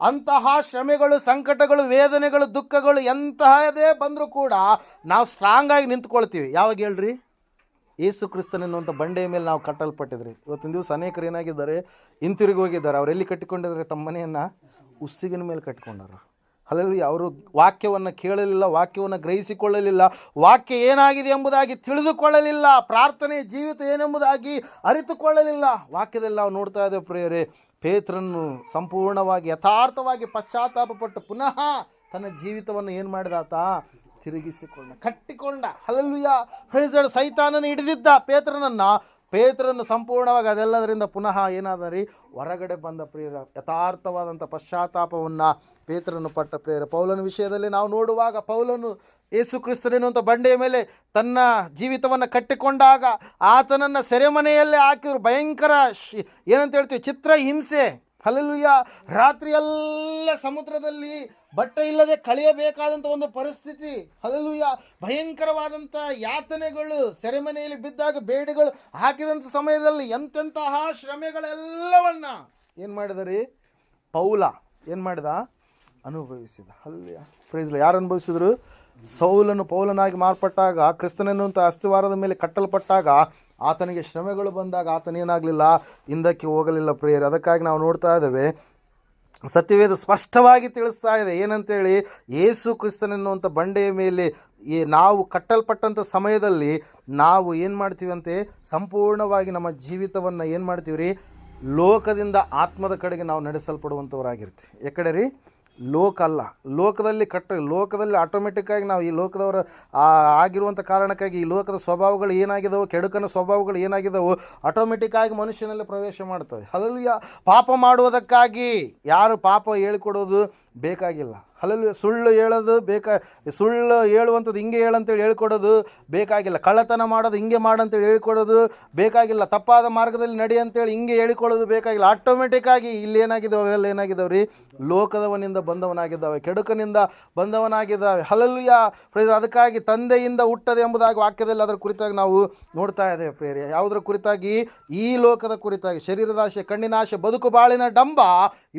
ಅಂತಹ ಶ್ರಮೆಗಳು, ಸಂಕಟಗಳು, ವೇದನೆಗಳು, ದುಃಖಗಳು ಎಂತಹದೇ ಬಂದರೂ ಕೂಡ ನಾವು ಸ್ಟ್ರಾಂಗ್ ಆಗಿ ನಿಂತ್ಕೊಳ್ತೀವಿ. ಯಾವಾಗ ಹೇಳ್ರಿ, ಯೇಸು ಕ್ರಿಸ್ತನ್ ಎನ್ನುವಂಥ ಬಂಡೆಯ ಮೇಲೆ ನಾವು ಕಟ್ಟಲ್ಪಟ್ಟಿದ್ರಿ. ಇವತ್ತಿನ ದಿವಸ ಅನೇಕರು ಏನಾಗಿದ್ದಾರೆ, ಹಿಂತಿರುಗಿ ಹೋಗಿದ್ದಾರೆ. ಅವರೆಲ್ಲಿ ಕಟ್ಟಿಕೊಂಡಿದ್ದಾರೆ, ತಮ್ಮ ಮನೆಯನ್ನು ಉಸ್ಸಿಗಿನ ಮೇಲೆ ಕಟ್ಟಿಕೊಂಡರು. ಹಲ್ಲೆಲೂಯಾ. ಅವರು ವಾಕ್ಯವನ್ನು ಕೇಳಲಿಲ್ಲ, ವಾಕ್ಯವನ್ನು ಗ್ರಹಿಸಿಕೊಳ್ಳಲಿಲ್ಲ, ವಾಕ್ಯ ಏನಾಗಿದೆ ಎಂಬುದಾಗಿ ತಿಳಿದುಕೊಳ್ಳಲಿಲ್ಲ, ಪ್ರಾರ್ಥನೆ ಜೀವಿತ ಏನೆಂಬುದಾಗಿ ಅರಿತುಕೊಳ್ಳಲಿಲ್ಲ. ವಾಕ್ಯದಲ್ಲಿ ನಾವು ನೋಡ್ತಾ ಇದ್ದೇವೆ ಪ್ರಿಯರೇ, ಪೇತ್ರನು ಸಂಪೂರ್ಣವಾಗಿ ಯಥಾರ್ಥವಾಗಿ ಪಶ್ಚಾತ್ತಾಪಪಟ್ಟು ಪುನಃ ತನ್ನ ಜೀವಿತವನ್ನು ಏನು ಮಾಡಿದಾತ, ಕಟ್ಟಿಕೊಂಡ. ಹಲ್ಲೆಲೂಯಾ. Praise the Lord. ಸೈತಾನನ ಹಿಡಿದಿದ್ದ ಪೇತ್ರನನ್ನು ಸಂಪೂರ್ಣವಾಗಿ ಅದೆಲ್ಲದರಿಂದ ಪುನಃ ಏನಾದರಿ, ಹೊರಗಡೆ ಬಂದ ಪ್ರಿಯರ. ಯಥಾರ್ಥವಾದಂಥ ಪಶ್ಚಾತ್ತಾಪವನ್ನು ಪೇತ್ರನು ಪಟ್ಟ ಪ್ರಿಯರ. ಪೌಲನ ವಿಷಯದಲ್ಲಿ ನಾವು ನೋಡುವಾಗ, ಪೌಲನು ಯೇಸು ಕ್ರಿಸ್ತನೆನ್ನುವಂಥ ಬಂಡೆಯ ಮೇಲೆ ತನ್ನ ಜೀವಿತವನ್ನು ಕಟ್ಟಿಕೊಂಡಾಗ ಆತನನ್ನು ಸೆರೆಮನೆಯಲ್ಲೇ ಹಾಕಿದ್ರು. ಭಯಂಕರ ಏನಂತ ಹೇಳ್ತೀವಿ, ಚಿತ್ರ ಹಿಂಸೆ. ಹಲ್ಲೆಲೂಯಾ. ರಾತ್ರಿಯೆಲ್ಲ ಸಮುದ್ರದಲ್ಲಿ ಬಟ್ಟೆ ಇಲ್ಲದೆ ಕಳೆಯಬೇಕಾದಂಥ ಒಂದು ಪರಿಸ್ಥಿತಿ. ಹಲ್ಲೆಲೂಯಾ. ಭಯಂಕರವಾದಂಥ ಯಾತನೆಗಳು, ಸೆರೆಮನೆಯಲ್ಲಿ ಬಿದ್ದಾಗ ಬೇಡಿಗಳು ಹಾಕಿದಂಥ ಸಮಯದಲ್ಲಿ ಎಂತೆಂತಹ ಶ್ರಮೆಗಳೆಲ್ಲವನ್ನ ಏನು ಮಾಡಿದರಿ, ಪೌಲ ಏನು ಮಾಡಿದ, ಅನುಭವಿಸಿದ. ಹಲ್ಲೆಲೂಯಾ. Praise the Lord. ಯಾರು ಅನುಭವಿಸಿದ್ರು, ಸೌಲನು ಪೌಲನಾಗಿ ಮಾರ್ಪಟ್ಟಾಗ, ಕ್ರಿಸ್ತನೆನ್ನುವಂಥ ಅಸ್ತಿವಾರದ ಮೇಲೆ ಕಟ್ಟಲ್ಪಟ್ಟಾಗ ಆತನಿಗೆ ಶ್ರಮೆಗಳು ಬಂದಾಗ ಆತನೇನಾಗಲಿಲ್ಲ, ಹಿಂದಕ್ಕೆ ಹೋಗಲಿಲ್ಲ ಪ್ರಿಯರೇ. ಅದಕ್ಕಾಗಿ ನಾವು ನೋಡ್ತಾ ಇದ್ದೇವೆ, ಸತ್ಯವೇದ ಸ್ಪಷ್ಟವಾಗಿ ತಿಳಿಸ್ತಾ ಇದೆ. ಏನಂತೇಳಿ, ಯೇಸು ಕ್ರಿಸ್ತನೆನ್ನುವಂಥ ಬಂಡೆಯ ಮೇಲೆ ನಾವು ಕಟ್ಟಲ್ಪಟ್ಟಂಥ ಸಮಯದಲ್ಲಿ ನಾವು ಏನು ಮಾಡ್ತೀವಂತೆ, ಸಂಪೂರ್ಣವಾಗಿ ನಮ್ಮ ಜೀವಿತವನ್ನು ಏನು ಮಾಡ್ತೀವಿ ರೀ, ಲೋಕದಿಂದ ಆತ್ಮದ ಕಡೆಗೆ ನಾವು ನಡೆಸಲ್ಪಡುವಂಥವರಾಗಿರ್ತೀವಿ. ಯಾಕಡೆ ರೀ, ಲೋಕ ಅಲ್ಲ, ಲೋಕದಲ್ಲಿ ಆಟೋಮೆಟಿಕ್ಕಾಗಿ ನಾವು ಈ ಲೋಕದವರ ಆಗಿರುವಂಥ ಕಾರಣಕ್ಕಾಗಿ ಈ ಲೋಕದ ಸ್ವಭಾವಗಳು ಏನಾಗಿದ್ದಾವೆ, ಕೆಡುಕನ ಸ್ವಭಾವಗಳು ಏನಾಗಿದ್ದಾವೆ, ಆಟೋಮೆಟಿಕ್ಕಾಗಿ ಮನುಷ್ಯನಲ್ಲಿ ಪ್ರವೇಶ ಮಾಡ್ತವೆ. ಹಲ್ಲೆಲೂಯಾ. ಪಾಪ ಮಾಡುವುದಕ್ಕಾಗಿ ಯಾರು ಪಾಪ ಹೇಳಿಕೊಡೋದು ಬೇಕಾಗಿಲ್ಲ. ಹಲ್ಲೆಲೂಯಾ. ಸುಳ್ಳು ಹೇಳುವಂಥದ್ದು ಹಿಂಗೆ ಹೇಳಂತೇಳಿ ಹೇಳ್ಕೊಡೋದು ಬೇಕಾಗಿಲ್ಲ. ಕಳ್ಳತನ ಮಾಡೋದು ಹಿಂಗೆ ಮಾಡಂತೇಳಿ ಹೇಳ್ಕೊಡೋದು ಬೇಕಾಗಿಲ್ಲ. ತಪ್ಪಾದ ಮಾರ್ಗದಲ್ಲಿ ನಡಿ ಅಂತೇಳಿ ಹಿಂಗೆ ಹೇಳಿಕೊಳ್ಳೋದು ಬೇಕಾಗಿಲ್ಲ. ಆಟೋಮೆಟಿಕ್ಕಾಗಿ ಇಲ್ಲಿ ಏನಾಗಿದ್ದಾವೆ, ಅವೆಲ್ಲ ಏನಾಗಿದ್ದಾವೆ ರೀ, ಲೋಕದವನಿಂದ ಬಂದವನಾಗಿದ್ದಾವೆ, ಕೆಡುಕನಿಂದ ಬಂದವನಾಗಿದ್ದಾವೆ. ಹಲ್ಲೆಲೂಯಾ. ಅದಕ್ಕಾಗಿ ತಂದೆಯಿಂದ ಹುಟ್ಟದೆ ಎಂಬುದಾಗಿ ವಾಕ್ಯದಲ್ಲಿ ಅದರ ಕುರಿತಾಗಿ ನಾವು ನೋಡ್ತಾ ಇದ್ದೇವೆ ಪ್ರಿಯರೇ. ಯಾವುದರ ಕುರಿತಾಗಿ? ಈ ಲೋಕದ ಕುರಿತಾಗಿ. ಶರೀರದಾಶೆ, ಕಣ್ಣಿನಾಶೆ, ಬದುಕು ಬಾಳಿನ ಡಂಬ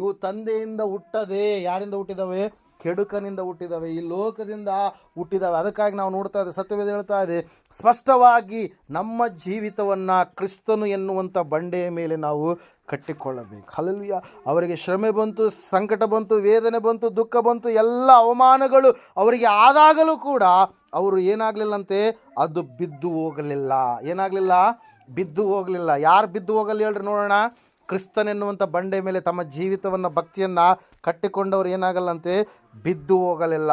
ಇವು ತಂದೆಯಿಂದ ಹುಟ್ಟದೆ. ಯಾರಿಂದ ಹುಟ್ಟಿದವೆ? ಕೆಡುಕನಿಂದ ಹುಟ್ಟಿದವೆ, ಈ ಲೋಕದಿಂದ ಹುಟ್ಟಿದವೆ. ಅದಕ್ಕಾಗಿ ನಾವು ನೋಡ್ತಾ ಇದ್ದೇವೆ, ಸತ್ಯವೇದ ಹೇಳ್ತಾ ಇದೆ ಸ್ಪಷ್ಟವಾಗಿ, ನಮ್ಮ ಜೀವಿತವನ್ನು ಕ್ರಿಸ್ತನು ಎನ್ನುವಂಥ ಬಂಡೆಯ ಮೇಲೆ ನಾವು ಕಟ್ಟಿಕೊಳ್ಳಬೇಕು. ಹಲ್ಲೆಲೂಯಾ. ಅವರಿಗೆ ಶ್ರಮೆ ಬಂತು, ಸಂಕಟ ಬಂತು, ವೇದನೆ ಬಂತು, ದುಃಖ ಬಂತು, ಎಲ್ಲ ಅವಮಾನಗಳು ಅವರಿಗೆ ಆದಾಗಲೂ ಕೂಡ ಅವರು ಏನಾಗಲಿಲ್ಲಂತೆ, ಅದು ಬಿದ್ದು ಹೋಗಲಿಲ್ಲ. ಏನಾಗಲಿಲ್ಲ? ಬಿದ್ದು ಹೋಗಲಿಲ್ಲ. ಯಾರು ಬಿದ್ದು ಹೋಗಲ್ಲ ಹೇಳ್ರಿ ನೋಡೋಣ? ಕ್ರಿಸ್ತನೆನ್ನುವಂಥ ಬಂಡೆ ಮೇಲೆ ತಮ್ಮ ಜೀವಿತವನ್ನು, ಭಕ್ತಿಯನ್ನು ಕಟ್ಟಿಕೊಂಡವರು ಏನಾಗಲ್ಲಂತೆ, ಬಿದ್ದು ಹೋಗಲಿಲ್ಲ.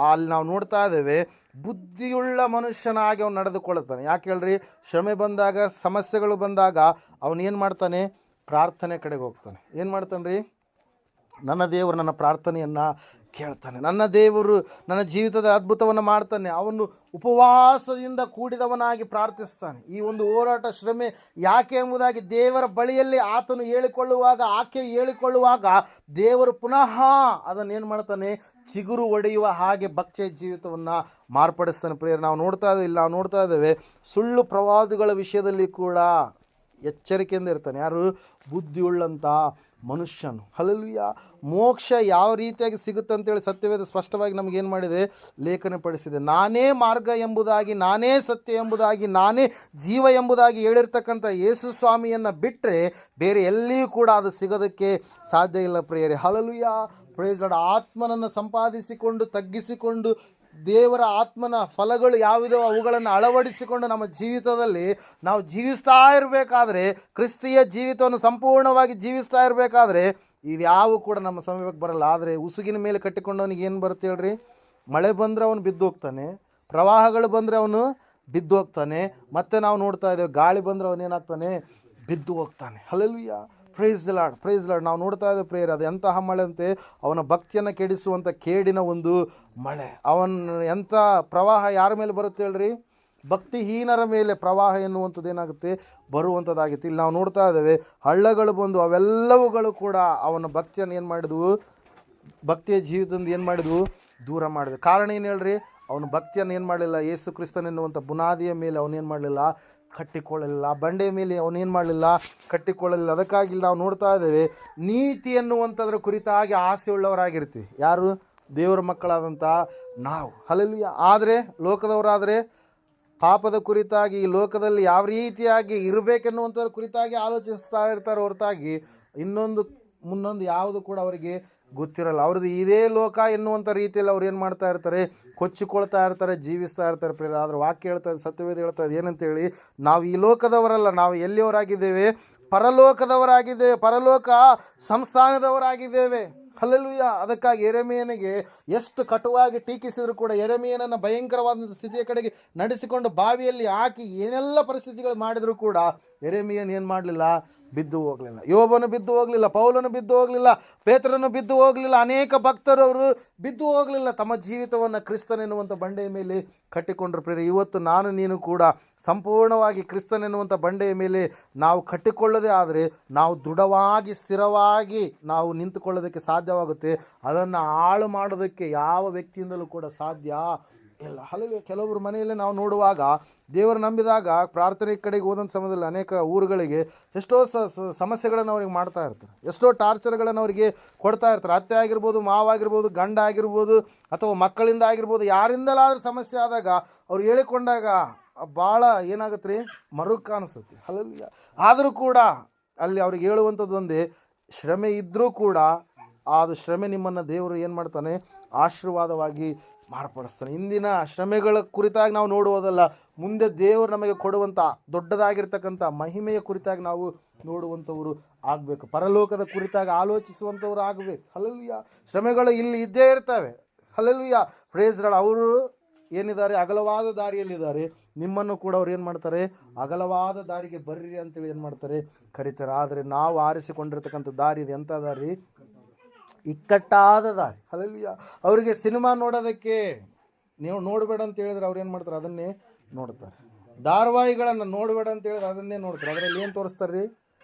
ಅಲ್ಲಿ ನಾವು ನೋಡ್ತಾ ಇದ್ದೇವೆ, ಬುದ್ಧಿಯುಳ್ಳ ಮನುಷ್ಯನಾಗಿ ಅವನು ನಡೆದುಕೊಳ್ಳುತ್ತಾನೆ. ಯಾಕೆ ಹೇಳ್ರಿ? ಶ್ರಮೆ ಬಂದಾಗ, ಸಮಸ್ಯೆಗಳು ಬಂದಾಗ ಅವನು ಏನು ಮಾಡ್ತಾನೆ? ಪ್ರಾರ್ಥನೆ ಕಡೆಗೆ ಹೋಗ್ತಾನೆ. ಏನು ಮಾಡ್ತಾನೆ ರೀ? ನನ್ನ ದೇವರು ನನ್ನ ಪ್ರಾರ್ಥನೆಯನ್ನು ಕೇಳ್ತಾನೆ. ನನ್ನ ದೇವರು ನನ್ನ ಜೀವಿತದ ಅದ್ಭುತವನ್ನು ಮಾಡ್ತಾನೆ. ಅವನು ಉಪವಾಸದಿಂದ ಕೂಡಿದವನಾಗಿ ಪ್ರಾರ್ಥಿಸ್ತಾನೆ. ಈ ಒಂದು ಹೋರಾಟ, ಶ್ರಮೆ ಯಾಕೆ ಎಂಬುದಾಗಿ ದೇವರ ಬಳಿಯಲ್ಲಿ ಆತನು ಹೇಳಿಕೊಳ್ಳುವಾಗ, ಆಕೆ ಹೇಳಿಕೊಳ್ಳುವಾಗ, ದೇವರು ಪುನಃ ಅದನ್ನೇನು ಮಾಡ್ತಾನೆ? ಚಿಗುರು ಒಡೆಯುವ ಹಾಗೆ ಭಕ್ತಿಯ ಜೀವಿತವನ್ನು ಮಾರ್ಪಡಿಸ್ತಾನೆ. ಪ್ರಿಯರು, ನಾವು ನೋಡ್ತಾ ಇದ್ದೇವೆ ಸುಳ್ಳು ಪ್ರವಾದಿಗಳ ವಿಷಯದಲ್ಲಿ ಕೂಡ ಎಚ್ಚರಿಕೆಯಿಂದ ಇರ್ತಾನೆ. ಯಾರು? ಬುದ್ಧಿಯುಳ್ಳಂಥ ಮನುಷ್ಯನು. ಹಲ್ಲೆಲೂಯಾ. ಮೋಕ್ಷ ಯಾವ ರೀತಿಯಾಗಿ ಸಿಗುತ್ತೆ ಅಂತೇಳಿ ಸತ್ಯವೇದ ಸ್ಪಷ್ಟವಾಗಿ ನಮಗೇನು ಮಾಡಿದೆ? ಲೇಖನ ಪಡಿಸಿದೆ. ನಾನೇ ಮಾರ್ಗ ಎಂಬುದಾಗಿ, ನಾನೇ ಸತ್ಯ ಎಂಬುದಾಗಿ, ನಾನೇ ಜೀವ ಎಂಬುದಾಗಿ ಹೇಳಿರ್ತಕ್ಕಂಥ ಯೇಸು ಸ್ವಾಮಿಯನ್ನು ಬಿಟ್ಟರೆ ಬೇರೆ ಎಲ್ಲಿಯೂ ಕೂಡ ಅದು ಸಿಗೋದಕ್ಕೆ ಸಾಧ್ಯ ಇಲ್ಲ ಪ್ರಿಯರೇ. ಹಲ್ಲೆಲೂಯಾ. Praise lord. ಆತ್ಮನನ್ನು ಸಂಪಾದಿಸಿಕೊಂಡು, ತಗ್ಗಿಸಿಕೊಂಡು, ದೇವರ ಆತ್ಮನ ಫಲಗಳು ಯಾವುದೋ ಅವುಗಳನ್ನು ಅಳವಡಿಸಿಕೊಂಡು ನಮ್ಮ ಜೀವಿತದಲ್ಲಿ ನಾವು ಜೀವಿಸ್ತಾ ಇರಬೇಕಾದ್ರೆ, ಕ್ರಿಸ್ತಿಯ ಜೀವಿತವನ್ನು ಸಂಪೂರ್ಣವಾಗಿ ಜೀವಿಸ್ತಾ ಇರಬೇಕಾದ್ರೆ ಇವ್ಯಾವು ಕೂಡ ನಮ್ಮ ಸಮೀಪಕ್ಕೆ ಬರಲ್ಲ. ಆದರೆ ಉಸುಗಿನ ಮೇಲೆ ಕಟ್ಟಿಕೊಂಡವನಿಗೆ ಏನು ಬರುತ್ತೆ ಹೇಳ್ರಿ? ಮಳೆ ಬಂದರೆ ಅವನು ಬಿದ್ದು ಹೋಗ್ತಾನೆ, ಪ್ರವಾಹಗಳು ಬಂದರೆ ಅವನು ಬಿದ್ದು ಹೋಗ್ತಾನೆ, ಮತ್ತು ನಾವು ನೋಡ್ತಾ ಇದ್ದೇವೆ ಗಾಳಿ ಬಂದರೆ ಅವನೇನಾಗ್ತಾನೆ? ಬಿದ್ದು ಹೋಗ್ತಾನೆ. Hallelujah. Praise the Lord, praise the Lord. ನಾವು ನೋಡ್ತಾ ಇದ್ದೇವೆ ಪ್ರೇಯರ್, ಅದು ಎಂತಹ ಮಳೆ ಅಂತೆ, ಅವನ ಭಕ್ತಿಯನ್ನು ಕೆಡಿಸುವಂಥ ಕೇಡಿನ ಒಂದು ಮಳೆ. ಎಂಥ ಪ್ರವಾಹ ಯಾರ ಮೇಲೆ ಬರುತ್ತೆ ಹೇಳ್ರಿ? ಭಕ್ತಿಹೀನರ ಮೇಲೆ ಪ್ರವಾಹ ಎನ್ನುವಂಥದ್ದು ಏನಾಗುತ್ತೆ? ಬರುವಂಥದ್ದಾಗಿತ್ತು. ಇಲ್ಲಿ ನಾವು ನೋಡ್ತಾ ಇದ್ದೇವೆ ಹಳ್ಳಗಳು ಬಂದು ಅವೆಲ್ಲವುಗಳು ಕೂಡ ಅವನ ಭಕ್ತಿಯನ್ನು ಏನು ಮಾಡಿದ್ವು? ಭಕ್ತಿಯ ಜೀವಿತದಿಂದ ಏನು ಮಾಡಿದ್ವು? ದೂರ ಮಾಡಿದ್ವು. ಕಾರಣ ಏನು ಹೇಳ್ರಿ? ಅವನು ಭಕ್ತಿಯನ್ನು ಏನು ಮಾಡಲಿಲ್ಲ? ಯೇಸು ಕ್ರಿಸ್ತನೆನ್ನುವಂಥ ಬುನಾದಿಯ ಮೇಲೆ ಅವನೇನು ಮಾಡಲಿಲ್ಲ? ಕಟ್ಟಿಕೊಳ್ಳಲಿಲ್ಲ. ಬಂಡೆಯ ಮೇಲೆ ಅವನೇನು ಮಾಡಲಿಲ್ಲ? ಕಟ್ಟಿಕೊಳ್ಳಲಿಲ್ಲ. ಅದಕ್ಕಾಗಿ ನಾವು ನೋಡ್ತಾ ಇದ್ದೇವೆ ನೀತಿ ಎನ್ನುವಂಥದ್ರ ಕುರಿತಾಗಿ ಆಸೆ ಉಳ್ಳವರಾಗಿರ್ತೀವಿ. ಯಾರು? ದೇವರ ಮಕ್ಕಳಾದಂಥ ನಾವು. ಹಲ್ಲೆಲೂಯಾ. ಆದರೆ ಲೋಕದವರಾದರೆ ಪಾಪದ ಕುರಿತಾಗಿ, ಈ ಲೋಕದಲ್ಲಿ ಯಾವ ರೀತಿಯಾಗಿ ಇರಬೇಕೆನ್ನುವಂಥದ್ರ ಕುರಿತಾಗಿ ಆಲೋಚಿಸ್ತಾ ಇರ್ತಾರೆ ಹೊರತಾಗಿ ಮುನ್ನೊಂದು ಯಾವುದು ಕೂಡ ಅವರಿಗೆ ಗೊತ್ತಿರಲ್ಲ. ಅವ್ರದ್ದು ಇದೇ ಲೋಕ ಎನ್ನುವಂಥ ರೀತಿಯಲ್ಲಿ ಅವ್ರು ಏನು ಮಾಡ್ತಾ ಇರ್ತಾರೆ? ಕೊಚ್ಚಿಕೊಳ್ತಾ ಇರ್ತಾರೆ, ಜೀವಿಸ್ತಾ ಇರ್ತಾರೆ. ಪ್ರಿಯ, ಆದ್ರೆ ವಾಕ್ಯ ಹೇಳ್ತಾ ಇದೆ, ಸತ್ಯವೇದ ಹೇಳ್ತಾ ಇದೆ ಏನಂತೇಳಿ, ನಾವು ಈ ಲೋಕದವರಲ್ಲ, ನಾವು ಎಲ್ಲಿಯವರಾಗಿದ್ದೇವೆ? ಪರಲೋಕದವರಾಗಿದ್ದೇವೆ, ಪರಲೋಕ ಸಂಸ್ಥಾನದವರಾಗಿದ್ದೇವೆ. ಹಲ್ಲೆಲೂಯಾ. ಅದಕ್ಕಾಗಿ ಯೆರೆಮೀಯನಿಗೆ ಎಷ್ಟು ಕಟುವಾಗಿ ಟೀಕಿಸಿದ್ರು ಕೂಡ, ಯೆರೆಮೀಯನನ್ನು ಭಯಂಕರವಾದ ಸ್ಥಿತಿಯ ಕಡೆಗೆ ನಡೆಸಿಕೊಂಡು ಬಾವಿಯಲ್ಲಿ ಹಾಕಿ ಏನೆಲ್ಲ ಪರಿಸ್ಥಿತಿಗಳು ಮಾಡಿದರೂ ಕೂಡ ಯೆರೆಮೀಯನು ಏನು ಮಾಡಲಿಲ್ಲ? ಬಿದ್ದು ಹೋಗಲಿಲ್ಲ. ಯೋಬನು ಬಿದ್ದು ಹೋಗಲಿಲ್ಲ, ಪೌಲನು ಬಿದ್ದು ಹೋಗಲಿಲ್ಲ, ಪೇತ್ರನು ಬಿದ್ದು ಹೋಗಲಿಲ್ಲ, ಅನೇಕ ಭಕ್ತರವರು ಬಿದ್ದು ಹೋಗಲಿಲ್ಲ. ತಮ್ಮ ಜೀವಿತವನ್ನು ಕ್ರಿಸ್ತನೆನ್ನುವಂಥ ಬಂಡೆಯ ಮೇಲೆ ಕಟ್ಟಿಕೊಂಡ್ರು. ಪ್ರಿಯರೇ, ಇವತ್ತು ನಾನು ನೀನು ಕೂಡ ಸಂಪೂರ್ಣವಾಗಿ ಕ್ರಿಸ್ತನೆನ್ನುವಂಥ ಬಂಡೆಯ ಮೇಲೆ ನಾವು ಕಟ್ಟಿಕೊಳ್ಳೋದೇ ಆದರೆ ನಾವು ದೃಢವಾಗಿ, ಸ್ಥಿರವಾಗಿ ನಾವು ನಿಂತುಕೊಳ್ಳೋದಕ್ಕೆ ಸಾಧ್ಯವಾಗುತ್ತೆ. ಅದನ್ನು ಹಾಳು ಮಾಡೋದಕ್ಕೆ ಯಾವ ವ್ಯಕ್ತಿಯಿಂದಲೂ ಕೂಡ ಸಾಧ್ಯ ಇಲ್ಲ. ಹಲವು ಕೆಲವೊಬ್ಬರು ಮನೆಯಲ್ಲೇ ನಾವು ನೋಡುವಾಗ, ದೇವರು ನಂಬಿದಾಗ ಪ್ರಾರ್ಥನೆ ಕಡೆಗೆ ಹೋದಂಥ ಸಮಯದಲ್ಲಿ ಅನೇಕ ಊರುಗಳಿಗೆ ಎಷ್ಟೋ ಸಮಸ್ಯೆಗಳನ್ನು ಅವ್ರಿಗೆ ಮಾಡ್ತಾ ಇರ್ತಾರೆ, ಎಷ್ಟೋ ಟಾರ್ಚರ್ಗಳನ್ನು ಅವರಿಗೆ ಕೊಡ್ತಾ ಇರ್ತಾರೆ. ಅತ್ತೆ ಆಗಿರ್ಬೋದು, ಮಾವಾಗಿರ್ಬೋದು, ಗಂಡ ಆಗಿರ್ಬೋದು, ಅಥವಾ ಮಕ್ಕಳಿಂದ ಆಗಿರ್ಬೋದು, ಯಾರಿಂದಲಾದ್ರೂ ಸಮಸ್ಯೆ ಆದಾಗ ಅವ್ರು ಹೇಳಿಕೊಂಡಾಗ ಭಾಳ ಏನಾಗುತ್ತೆ ರೀ? ಮರುಕ ಅನಿಸುತ್ತೆ. ಹಲವು ಆದರೂ ಕೂಡ ಅಲ್ಲಿ ಅವ್ರಿಗೆ ಹೇಳುವಂಥದ್ದು ಒಂದೇ, ಶ್ರಮೆ ಇದ್ದರೂ ಕೂಡ ಅದು ಶ್ರಮೆ ನಿಮ್ಮನ್ನು ದೇವರು ಏನು ಮಾಡ್ತಾನೆ, ಆಶೀರ್ವಾದವಾಗಿ ಮಾರ್ಪಡಿಸ್ತಾನೆ. ಇಂದಿನ ಶ್ರಮೆಗಳ ಕುರಿತಾಗಿ ನಾವು ನೋಡುವುದಲ್ಲ, ಮುಂದೆ ದೇವರು ನಮಗೆ ಕೊಡುವಂಥ ದೊಡ್ಡದಾಗಿರ್ತಕ್ಕಂಥ ಮಹಿಮೆಯ ಕುರಿತಾಗಿ ನಾವು ನೋಡುವಂಥವರು ಆಗಬೇಕು. ಪರಲೋಕದ ಕುರಿತಾಗಿ ಆಲೋಚಿಸುವಂಥವ್ರು ಆಗಬೇಕು. ಹಲ್ಲೆಲೂಯಾ. ಶ್ರಮೆಗಳು ಇಲ್ಲಿ ಇದ್ದೇ ಇರ್ತವೆ. ಹಲ್ಲೆಲೂಯಾ. Praise God. ಅವರು ಏನಿದ್ದಾರೆ, ಅಗಲವಾದ ದಾರಿಯಲ್ಲಿದ್ದಾರೆ. ನಿಮ್ಮನ್ನು ಕೂಡ ಅವ್ರು ಏನು ಮಾಡ್ತಾರೆ, ಅಗಲವಾದ ದಾರಿಗೆ ಬರ್ರಿ ಅಂತೇಳಿ ಏನು ಮಾಡ್ತಾರೆ, ಕರೀತಾರೆ. ಆದರೆ ನಾವು ಆರಿಸಿಕೊಂಡಿರ್ತಕ್ಕಂಥ ದಾರಿ ಇದು ಎಂಥ ದಾರಿ? ಇಕ್ಕಟ್ಟಾದ ದಾರಿ. ಹಲ್ಲೆಲೂಯಾ. ಅವರಿಗೆ ಸಿನಿಮಾ ನೋಡೋದಕ್ಕೆ ನೀವು ನೋಡಬೇಡ ಅಂತ ಹೇಳಿದ್ರೆ ಅವ್ರು ಏನು ಮಾಡ್ತಾರೆ, ಅದನ್ನೇ ನೋಡ್ತಾರೆ. ಧಾರಾವಾಹಿಗಳನ್ನು ನೋಡಬೇಡ ಅಂತ ಹೇಳಿದ್ರೆ ಅದನ್ನೇ ನೋಡ್ತಾರೆ. ಅದರಲ್ಲಿ ಏನು ತೋರಿಸ್ತಾರೆ ರೀ?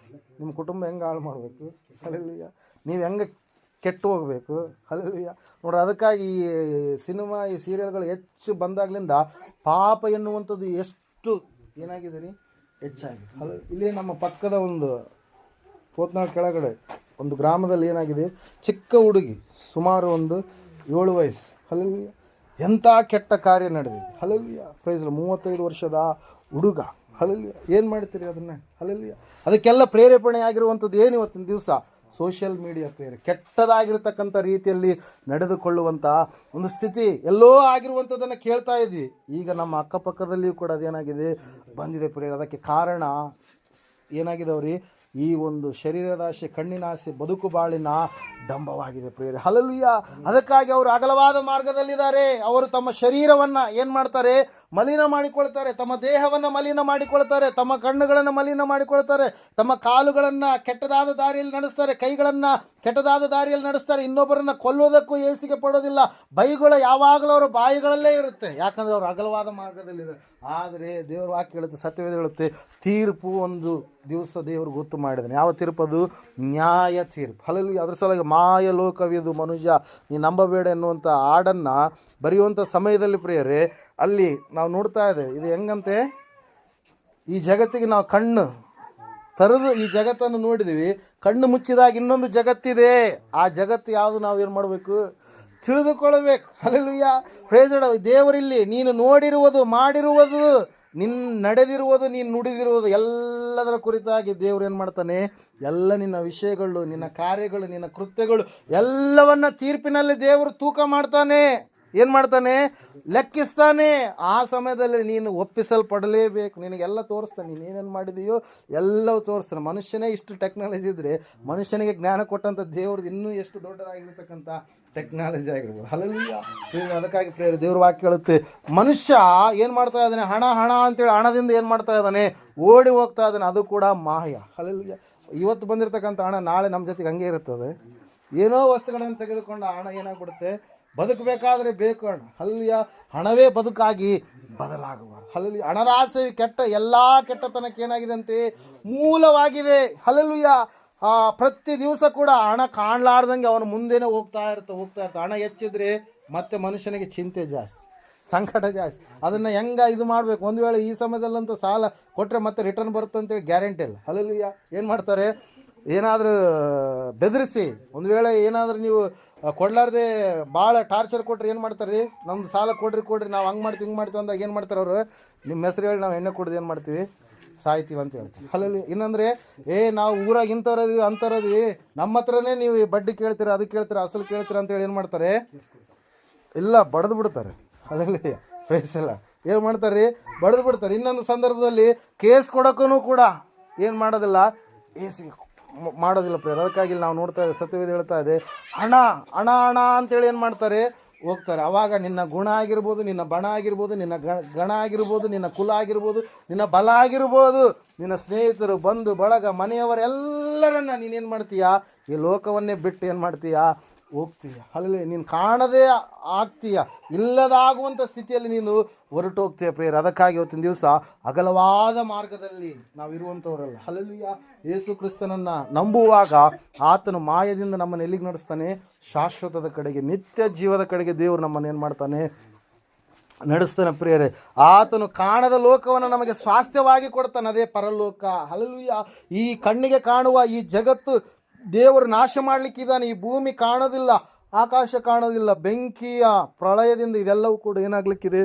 ನಿಮ್ಮ ಕುಟುಂಬ ಹೆಂಗೆ ಹಾಳು ಮಾಡಬೇಕು, ಹಲ್ಲೆಲೂಯಾ, ನೀವು ಹೆಂಗೆ ಕೆಟ್ಟು ಹೋಗಬೇಕು, ಹಲ್ಲೆಲೂಯಾ. ನೋಡ್ರಿ, ಅದಕ್ಕಾಗಿ ಈ ಸಿನಿಮಾ, ಈ ಸೀರಿಯಲ್ಗಳು ಹೆಚ್ಚು ಬಂದಾಗ್ಲಿಂದ ಪಾಪ ಎನ್ನುವಂಥದ್ದು ಎಷ್ಟು ಏನಾಗಿದೆ ರೀ, ಹೆಚ್ಚಾಗಿದೆ. ಇಲ್ಲಿ ನಮ್ಮ ಪಕ್ಕದ ಒಂದು ಪೋತ್ನಾಳ್ ಕೆಳಗಡೆ ಒಂದು ಗ್ರಾಮದಲ್ಲಿ ಏನಾಗಿದೆ, ಚಿಕ್ಕ ಹುಡುಗಿ, ಸುಮಾರು ಒಂದು 7 ವಯಸ್ಸು, ಹಲ್ಲೆಲೂಯಾ, ಎಂಥ ಕೆಟ್ಟ ಕಾರ್ಯ ನಡೆದಿದೆ. ಹಲ್ಲೆಲೂಯಾ. ಪ್ರೈಸ್ 35 ವರ್ಷದ ಹುಡುಗ. ಹಲ್ಲೆಲೂಯಾ. ಏನು ಮಾಡ್ತೀರಿ ಅದನ್ನು? ಹಲ್ಲೆಲೂಯಾ. ಅದಕ್ಕೆಲ್ಲ ಪ್ರೇರೇಪಣೆ ಆಗಿರುವಂಥದ್ದು ಏನು ಇವತ್ತಿನ ದಿವಸ? ಸೋಷಿಯಲ್ ಮೀಡಿಯಾ ಕೆಟ್ಟದಾಗಿರ್ತಕ್ಕಂಥ ರೀತಿಯಲ್ಲಿ ನಡೆದುಕೊಳ್ಳುವಂಥ ಒಂದು ಸ್ಥಿತಿ ಎಲ್ಲೋ ಆಗಿರುವಂಥದ್ದನ್ನು ಕೇಳ್ತಾ ಇದ್ವಿ. ಈಗ ನಮ್ಮ ಅಕ್ಕಪಕ್ಕದಲ್ಲಿಯೂ ಕೂಡ ಅದೇನಾಗಿದೆ, ಬಂದಿದೆ ಪ್ರಿಯರೇ. ಅದಕ್ಕೆ ಕಾರಣ ಏನಾಗಿದವ್ರಿ? ಈ ಒಂದು ಶರೀರದಾಸೆ, ಕಣ್ಣಿನಾಸೆ, ಬದುಕು ಬಾಳಿನ ಡಂಬವಾಗಿದೆ ಪ್ರಿಯರೇ. ಹಲ್ಲೆಲೂಯಾ. ಅದಕ್ಕಾಗಿ ಅವರು ಅಗಲವಾದ ಮಾರ್ಗದಲ್ಲಿದ್ದಾರೆ. ಅವರು ತಮ್ಮ ಶರೀರವನ್ನು ಏನು ಮಾಡ್ತಾರೆ, ಮಲಿನ ಮಾಡಿಕೊಳ್ತಾರೆ. ತಮ್ಮ ದೇಹವನ್ನು ಮಲಿನ ಮಾಡಿಕೊಳ್ತಾರೆ. ತಮ್ಮ ಕಣ್ಣುಗಳನ್ನು ಮಲಿನ ಮಾಡಿಕೊಳ್ತಾರೆ. ತಮ್ಮ ಕಾಲುಗಳನ್ನು ಕೆಟ್ಟದಾದ ದಾರಿಯಲ್ಲಿ ನಡೆಸ್ತಾರೆ. ಕೈಗಳನ್ನು ಕೆಟ್ಟದಾದ ದಾರಿಯಲ್ಲಿ ನಡೆಸ್ತಾರೆ. ಇನ್ನೊಬ್ಬರನ್ನು ಕೊಲ್ಲೋದಕ್ಕೂ ಏಸಿಗೆ ಪಡೋದಿಲ್ಲ. ಬೈಗಳು ಯಾವಾಗಲೂ ಅವರ ಬಾಯಿಗಳಲ್ಲೇ ಇರುತ್ತೆ. ಯಾಕಂದರೆ ಅವರು ಅಗಲವಾದ ಮಾರ್ಗದಲ್ಲಿದ್ದಾರೆ. ಆದರೆ ದೇವರು ವಾಕ್ಯ ಹೇಳುತ್ತೆ, ಸತ್ಯವೇದ ಹೇಳುತ್ತೆ, ತೀರ್ಪು ಒಂದು ದಿವಸ ದೇವರು ಗೊತ್ತು ಮಾಡಿದ್ದಾನೆ. ಯಾವ ತೀರ್ಪದು? ನ್ಯಾಯ ತೀರ್ಪು. ಹಲ್ಲೆಲೂಯಾ. ಅದ್ರ ಸಲುವಾಗಿ ಮಾಯ ಲೋಕವಿದು ಮನುಜ ನೀ ನಂಬಬೇಡ ಎನ್ನುವಂಥ ಹಾಡನ್ನು ಬರೆಯುವಂಥ ಸಮಯದಲ್ಲಿ ಪ್ರಿಯರೇ, ಅಲ್ಲಿ ನಾವು ನೋಡ್ತಾ ಇದ್ದೇವೆ. ಇದು ಹೆಂಗಂತೆ, ಈ ಜಗತ್ತಿಗೆ ನಾವು ಕಣ್ಣು ತರದು ಈ ಜಗತ್ತನ್ನು ನೋಡಿದ್ದೀವಿ. ಕಣ್ಣು ಮುಚ್ಚಿದಾಗ ಇನ್ನೊಂದು ಜಗತ್ತಿದೆ. ಆ ಜಗತ್ತು ಯಾವುದು ನಾವು ಏನು ಮಾಡಬೇಕು? ತಿಳಿದುಕೊಳ್ಳಬೇಕು. ಹಲ್ಲೆಲೂಯಾ. Praise the lord. ದೇವರಿಲ್ಲಿ ನೀನು ನೋಡಿರುವುದು, ಮಾಡಿರುವುದು, ನಡೆದಿರುವುದು, ನೀನು ನುಡಿದಿರುವುದು ಎಲ್ಲದರ ಕುರಿತಾಗಿ ದೇವರು ಏನು ಮಾಡ್ತಾನೆ, ಎಲ್ಲ ನಿನ್ನ ವಿಷಯಗಳು, ನಿನ್ನ ಕಾರ್ಯಗಳು, ನಿನ್ನ ಕೃತ್ಯಗಳು ಎಲ್ಲವನ್ನ ತೀರ್ಪಿನಲ್ಲಿ ದೇವರು ತೂಕ ಮಾಡ್ತಾನೆ. ಏನು ಮಾಡ್ತಾನೆ? ಲೆಕ್ಕಿಸ್ತಾನೆ. ಆ ಸಮಯದಲ್ಲಿ ನೀನು ಒಪ್ಪಿಸಲ್ಪಡಲೇಬೇಕು. ನಿನಗೆಲ್ಲ ತೋರಿಸ್ತಾನೆ. ನೀನೇನು ಮಾಡಿದೆಯೋ ಎಲ್ಲವೂ ತೋರಿಸ್ತಾನೆ. ಮನುಷ್ಯನೇ ಇಷ್ಟು ಟೆಕ್ನಾಲಜಿ ಇದ್ದರೆ ಮನುಷ್ಯನಿಗೆ ಜ್ಞಾನ ಕೊಟ್ಟಂಥ ದೇವ್ರದ್ದು ಇನ್ನೂ ಎಷ್ಟು ದೊಡ್ಡದಾಗಿರ್ತಕ್ಕಂಥ ಟೆಕ್ನಾಲಜಿ ಆಗಿರ್ಬೋದು. ಹಲ್ಲೆಲೂಯಾ. ಅದಕ್ಕಾಗಿ ದೇವ್ರ ವಾಕ್ಯ ಹೇಳುತ್ತೆ, ಮನುಷ್ಯ ಏನು ಮಾಡ್ತಾ ಇದ್ದಾನೆ? ಹಣ ಹಣ ಅಂತೇಳಿ ಹಣದಿಂದ ಏನು ಮಾಡ್ತಾ ಇದ್ದಾನೆ? ಓಡಿ ಹೋಗ್ತಾ ಇದ್ದಾನೆ. ಅದು ಕೂಡ ಮಾಯ. ಹಲ್ಲೆಲೂಯಾ. ಇವತ್ತು ಬಂದಿರತಕ್ಕಂಥ ಹಣ ನಾಳೆ ನಮ್ಮ ಜೊತೆಗೆ ಹಂಗೆ ಇರುತ್ತದೆ. ಏನೋ ವಸ್ತುಗಳನ್ನು ತೆಗೆದುಕೊಂಡು ಹಣ ಏನಾಗ್ಬಿಡುತ್ತೆ, ಬದುಕಬೇಕಾದ್ರೆ ಬೇಕು ಹಣ. ಹಲ್ಲೆಲೂಯಾ. ಹಣವೇ ಬದುಕಾಗಿ ಬದಲಾಗುವ. ಹಲ್ಲೆಲೂಯಾ. ಹಣದ ಆಸೆ ಕೆಟ್ಟ ಎಲ್ಲ ಕೆಟ್ಟತನಕ್ಕೆ ಏನಾಗಿದೆ ಅಂತೆ, ಮೂಲವಾಗಿದೆ. ಹಲ್ಲೆಲೂಯಾ. ಪ್ರತಿ ದಿವಸ ಕೂಡ ಹಣ ಕಾಣಲಾರ್ದಂಗೆ ಅವನು ಮುಂದೆನೇ ಹೋಗ್ತಾ ಇರ್ತಾ. ಹಣ ಹೆಚ್ಚಿದ್ರೆ ಮತ್ತೆ ಮನುಷ್ಯನಿಗೆ ಚಿಂತೆ ಜಾಸ್ತಿ, ಸಂಕಟ ಜಾಸ್ತಿ. ಅದನ್ನು ಹೆಂಗೆ ಇದು ಮಾಡಬೇಕು? ಒಂದು ವೇಳೆ ಈ ಸಮಯದಲ್ಲಂತೂ ಸಾಲ ಕೊಟ್ಟರೆ ಮತ್ತೆ ರಿಟರ್ನ್ ಬರುತ್ತೆ ಅಂತೇಳಿ ಗ್ಯಾರಂಟಿ ಇಲ್ಲ. ಹಲ್ಲೆಲೂಯಾ. ಏನು ಮಾಡ್ತಾರೆ? ಏನಾದರೂ ಬೆದರಿಸಿ, ಒಂದು ವೇಳೆ ಏನಾದರೂ ನೀವು ಕೊಡಲಾರ್ದೆ ಭಾಳ ಟಾರ್ಚರ್ ಕೊಟ್ಟರೆ ಏನು ಮಾಡ್ತಾರೆ? ನಮ್ದು ಸಾಲ ಕೊಡ್ರಿ ನಾವು ಹಂಗೆ ಮಾಡ್ತೀವಿ ಹಿಂಗೆ ಮಾಡ್ತೀವಿ ಅಂದಾಗ ಏನು ಮಾಡ್ತಾರೆ ಅವರು? ನಿಮ್ಮ ಹೆಸರು ಹೇಳಿ ನಾವು ಎಣ್ಣೆ ಕುಡ್ದು ಏನು ಮಾಡ್ತೀವಿ? ಸಾಯ್ತೀವಿ ಅಂತ ಹೇಳ್ತೀವಿ. ಹಲ್ಲೆಲೂಯಾ. ಇನ್ನಂದರೆ ನಾವು ಊರಾಗ ಇಂಥವ್ರದೀವಿ ಅಂಥವ್ರದೀವಿ, ನಮ್ಮ ಹತ್ರನೇ ನೀವು ಬಡ್ಡಿ ಕೇಳ್ತೀರ, ಅದು ಕೇಳ್ತೀರ, ಅಸಲು ಕೇಳ್ತೀರ ಅಂತೇಳಿ ಏನು ಮಾಡ್ತಾರೆ? ಇಲ್ಲ, ಬಡ್ದು ಬಿಡ್ತಾರೆ. ಹಲ್ಲೆಲೂಯಾ. ಇಲ್ಲ, ಏನು ಮಾಡ್ತಾರೆ? ಬಡ್ದು ಬಿಡ್ತಾರೆ. ಇನ್ನೊಂದು ಸಂದರ್ಭದಲ್ಲಿ ಕೇಸ್ ಕೊಡೋಕ್ಕೂ ಕೂಡ ಏನು ಮಾಡೋದಿಲ್ಲ, ಏಸಿ ಮಾಡೋದಿಲ್ಲ ಪ್ರೇರ. ಅದಕ್ಕಾಗಿ ನಾವು ನೋಡ್ತಾ ಇದ್ದೇವೆ, ಸತ್ಯವೇದ ಹೇಳ್ತಾ ಇದೆ, ಹಣ ಹಣ ಹಣ ಅಂತೇಳಿ ಏನು ಮಾಡ್ತಾರೆ? ಹೋಗ್ತಾರೆ. ಆವಾಗ ನಿನ್ನ ಗುಣ ಆಗಿರ್ಬೋದು, ನಿನ್ನ ಬಣ ಆಗಿರ್ಬೋದು, ನಿನ್ನ ಗಣ ಆಗಿರ್ಬೋದು, ನಿನ್ನ ಕುಲ ಆಗಿರ್ಬೋದು, ನಿನ್ನ ಬಲ ಆಗಿರ್ಬೋದು, ನಿನ್ನ ಸ್ನೇಹಿತರು, ಬಂಧು ಬಳಗ, ಮನೆಯವರೆಲ್ಲರನ್ನ ನೀನೇನು ಮಾಡ್ತೀಯಾ? ಈ ಲೋಕವನ್ನೇ ಬಿಟ್ಟು ಏನು ಮಾಡ್ತೀಯಾ? ಹೋಗ್ತೀಯ. ಅಲ್ಲಿ ನೀನು ಕಾಣದೇ ಆಗ್ತೀಯ. ಇಲ್ಲದಾಗುವಂಥ ಸ್ಥಿತಿಯಲ್ಲಿ ನೀನು ಹೊರಟು ಹೋಗ್ತೀಯ ಪ್ರಿಯರು. ಅದಕ್ಕಾಗಿ ಇವತ್ತಿನ ದಿವಸ ಅಗಲವಾದ ಮಾರ್ಗದಲ್ಲಿ ನಾವು ಇರುವಂಥವರಲ್ಲ. ಹಲ್ಲೆಲೂಯಾ. ಯೇಸು ಕ್ರಿಸ್ತನನ್ನು ನಂಬುವಾಗ ಆತನು ಮಾಯದಿಂದ ನಮ್ಮನ್ನು ಎಲ್ಲಿಗೆ ನಡೆಸ್ತಾನೆ? ಶಾಶ್ವತದ ಕಡೆಗೆ, ನಿತ್ಯ ಜೀವದ ಕಡೆಗೆ ದೇವರು ನಮ್ಮನ್ನು ಏನು ಮಾಡ್ತಾನೆ? ನಡೆಸ್ತಾನೆ ಪ್ರಿಯರೇ. ಆತನು ಕಾಣದ ಲೋಕವನ್ನು ನಮಗೆ ಸ್ವಾಸ್ಥ್ಯವಾಗಿ ಕೊಡ್ತಾನೆ, ಅದೇ ಪರಲೋಕ. ಹಲ್ಲೆಲೂಯಾ. ಈ ಕಣ್ಣಿಗೆ ಕಾಣುವ ಈ ಜಗತ್ತು ದೇವರು ನಾಶ ಮಾಡಲಿಕ್ಕಿದ್ದಾನೆ. ಈ ಭೂಮಿ ಕಾಣೋದಿಲ್ಲ, ಆಕಾಶ ಕಾಣೋದಿಲ್ಲ, ಬೆಂಕಿಯ ಪ್ರಳಯದಿಂದ ಇದೆಲ್ಲವೂ ಕೂಡ ಏನಾಗಲಿಕ್ಕಿದೆ,